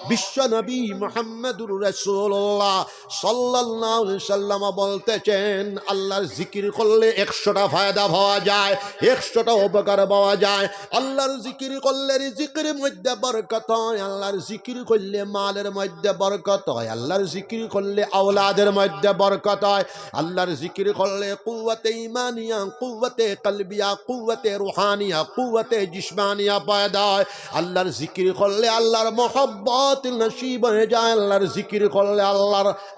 বিশ্বনবী মুহাম্মদুর রাসূলুল্লাহ সাল্লাল্লাহু আলাইহি সাল্লাম বলতেছেন আল্লাহর জিকির করলে 100টা ফায়দা পাওয়া যায়, 100টা উপকার পাওয়া যায়। আল্লাহর জিকির করলে রিজিকের মধ্যে বরকত হয়, আল্লাহর জিকির করলে মালের মধ্যে বরকত হয়, আল্লাহর জিকির করলে আওলাদের মধ্যে বরকত হয়, আল্লাহর জিকির করলে কুওয়াতে ঈমানিয়া, কুওয়াতে কলবিয়া, কুওয়াতে রুহানিয়া, কুওয়াতে জিসমানিয়া পয়দা হয়। আল্লাহর জিকির করলে আল্লাহর মহব্বত নসিব হয়ে যায়। আল্লাহর জিকির করলে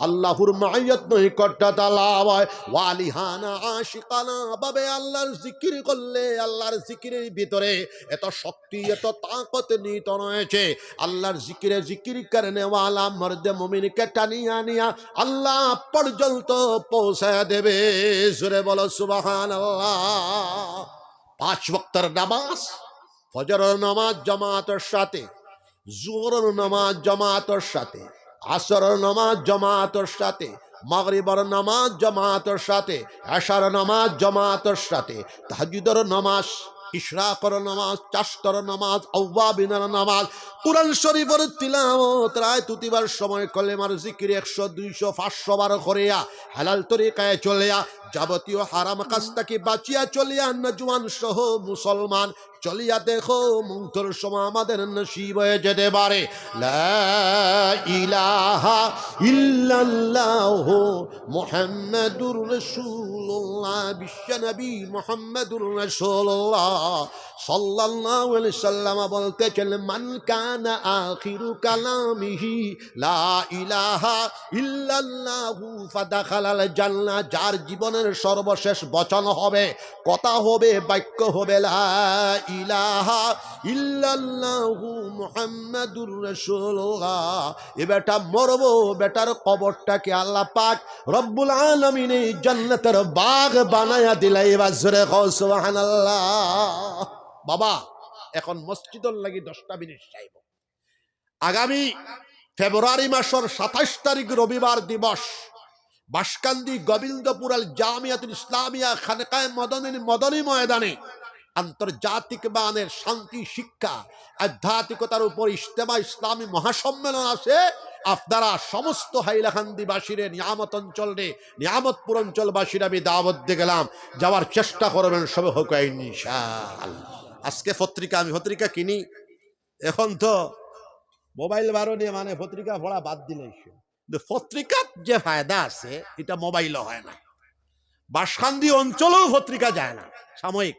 আল্লাহর মাইয়ত নৈকট্যতা লাভ হয়। ওয়ালিহানা আশিকানা ভাবে আল্লাহর জিকির করলে আল্লাহর জিকিরের ভিতরে এত শক্তি, এত তাকত নিহিত রয়েছে। আল্লাহর জিকির করনেওয়ালা মর্দে মুমিনকে টানিয়া নিয়া আল্লাহ পর্যন্ত পৌঁছায় দেবে। জোরে বলো সুবহানাল্লাহ। 5 ওয়াক্তের নামাজ, ফজরের নামাজ জামাতের সাথে, জোহরের নামাজ জামাতের সাথে, আসরের নামাজ জামাতের সাথে, মাগরিবের নামাজ জামাতের সাথে, এশার নামাজ জামাতের সাথে, তাহাজ্জুদের নামাজ, ইশরাকের নামাজ, চাশতের নামাজ, আওয়াবিনের নামাজ, কুরআন শরীফের তিলাওয়াত, রায় তুতিবার সময় কলেমার জিকির 100, 200, 500 বার করিয়া হালাল তরিকায় চলিয়া যাবতীয় হারাম কাজ থেকে বাঁচিয়া চলিয়া নজওয়ান সহ মুসলমান চলিয়া দেখো মুগ্ধর সময় আমাদের নসিব হয়ে যেতে পারে লা ইলাহা ইল্লাল্লাহ মুহাম্মাদুর রাসূলুল্লাহ। বিশ্বনবী মুহাম্মাদুর রাসূলুল্লাহ সাল্লাল্লাহু আলাইহি সাল্লাম বলতেছেন, মান কানা আখিরু কালামিহি লা ইলাহা ইল্লাল্লাহু ফাদাখালাল জান্নাহ, যার জীবনের সর্বশেষ বচন হবে, কথা হবে, বাক্য হবে লা ইলাহা ইল্লাল্লাহু মুহাম্মাদুর রাসূলুল্লাহ, এ বেটা মরবো, বেটার কবরটাকে আল্লাহ পাক রব্বুল আলামিন এই জান্নাতের বাগ বানায়া দিলা। এবার জোরে কও সুবহানাল্লাহ। বাবা এখন মসজিদর লাগি 10টা মিনিট চাইব। আগামী ফেব্রুয়ারি মাসের 27 তারিখ রবিবার দিবস বাসকান্দি গোবিন্দপুর আল জামিয়াতুল ইসলামিয়া খানকায়ে মদনী ময়দানে আন্তর্জাতিক মানের শান্তি শিক্ষা আধ্যাত্মিকতার উপর ইজতেমা ইসলামী মহাসম্মেলন আছে। আপনারা সমস্ত হাইলাকান্দিবাসীরে, নিয়ামত অঞ্চলে, নিয়ামতপুর অঞ্চলবাসীর আমি দাওয়াত দিয়ে গেলাম, যাওয়ার চেষ্টা করবেন সবে হোক ইনশাআল্লাহ। আজকে আমি পত্রিকা কিনি, এখন তো মোবাইল বারণে মানে পত্রিকা পড়া বাদ দিলে, পত্রিকার যে ফায়দা আছে এটা মোবাইলও হয় না, বাসকান্দি অঞ্চলেও পত্রিকা যায় না, সাময়িক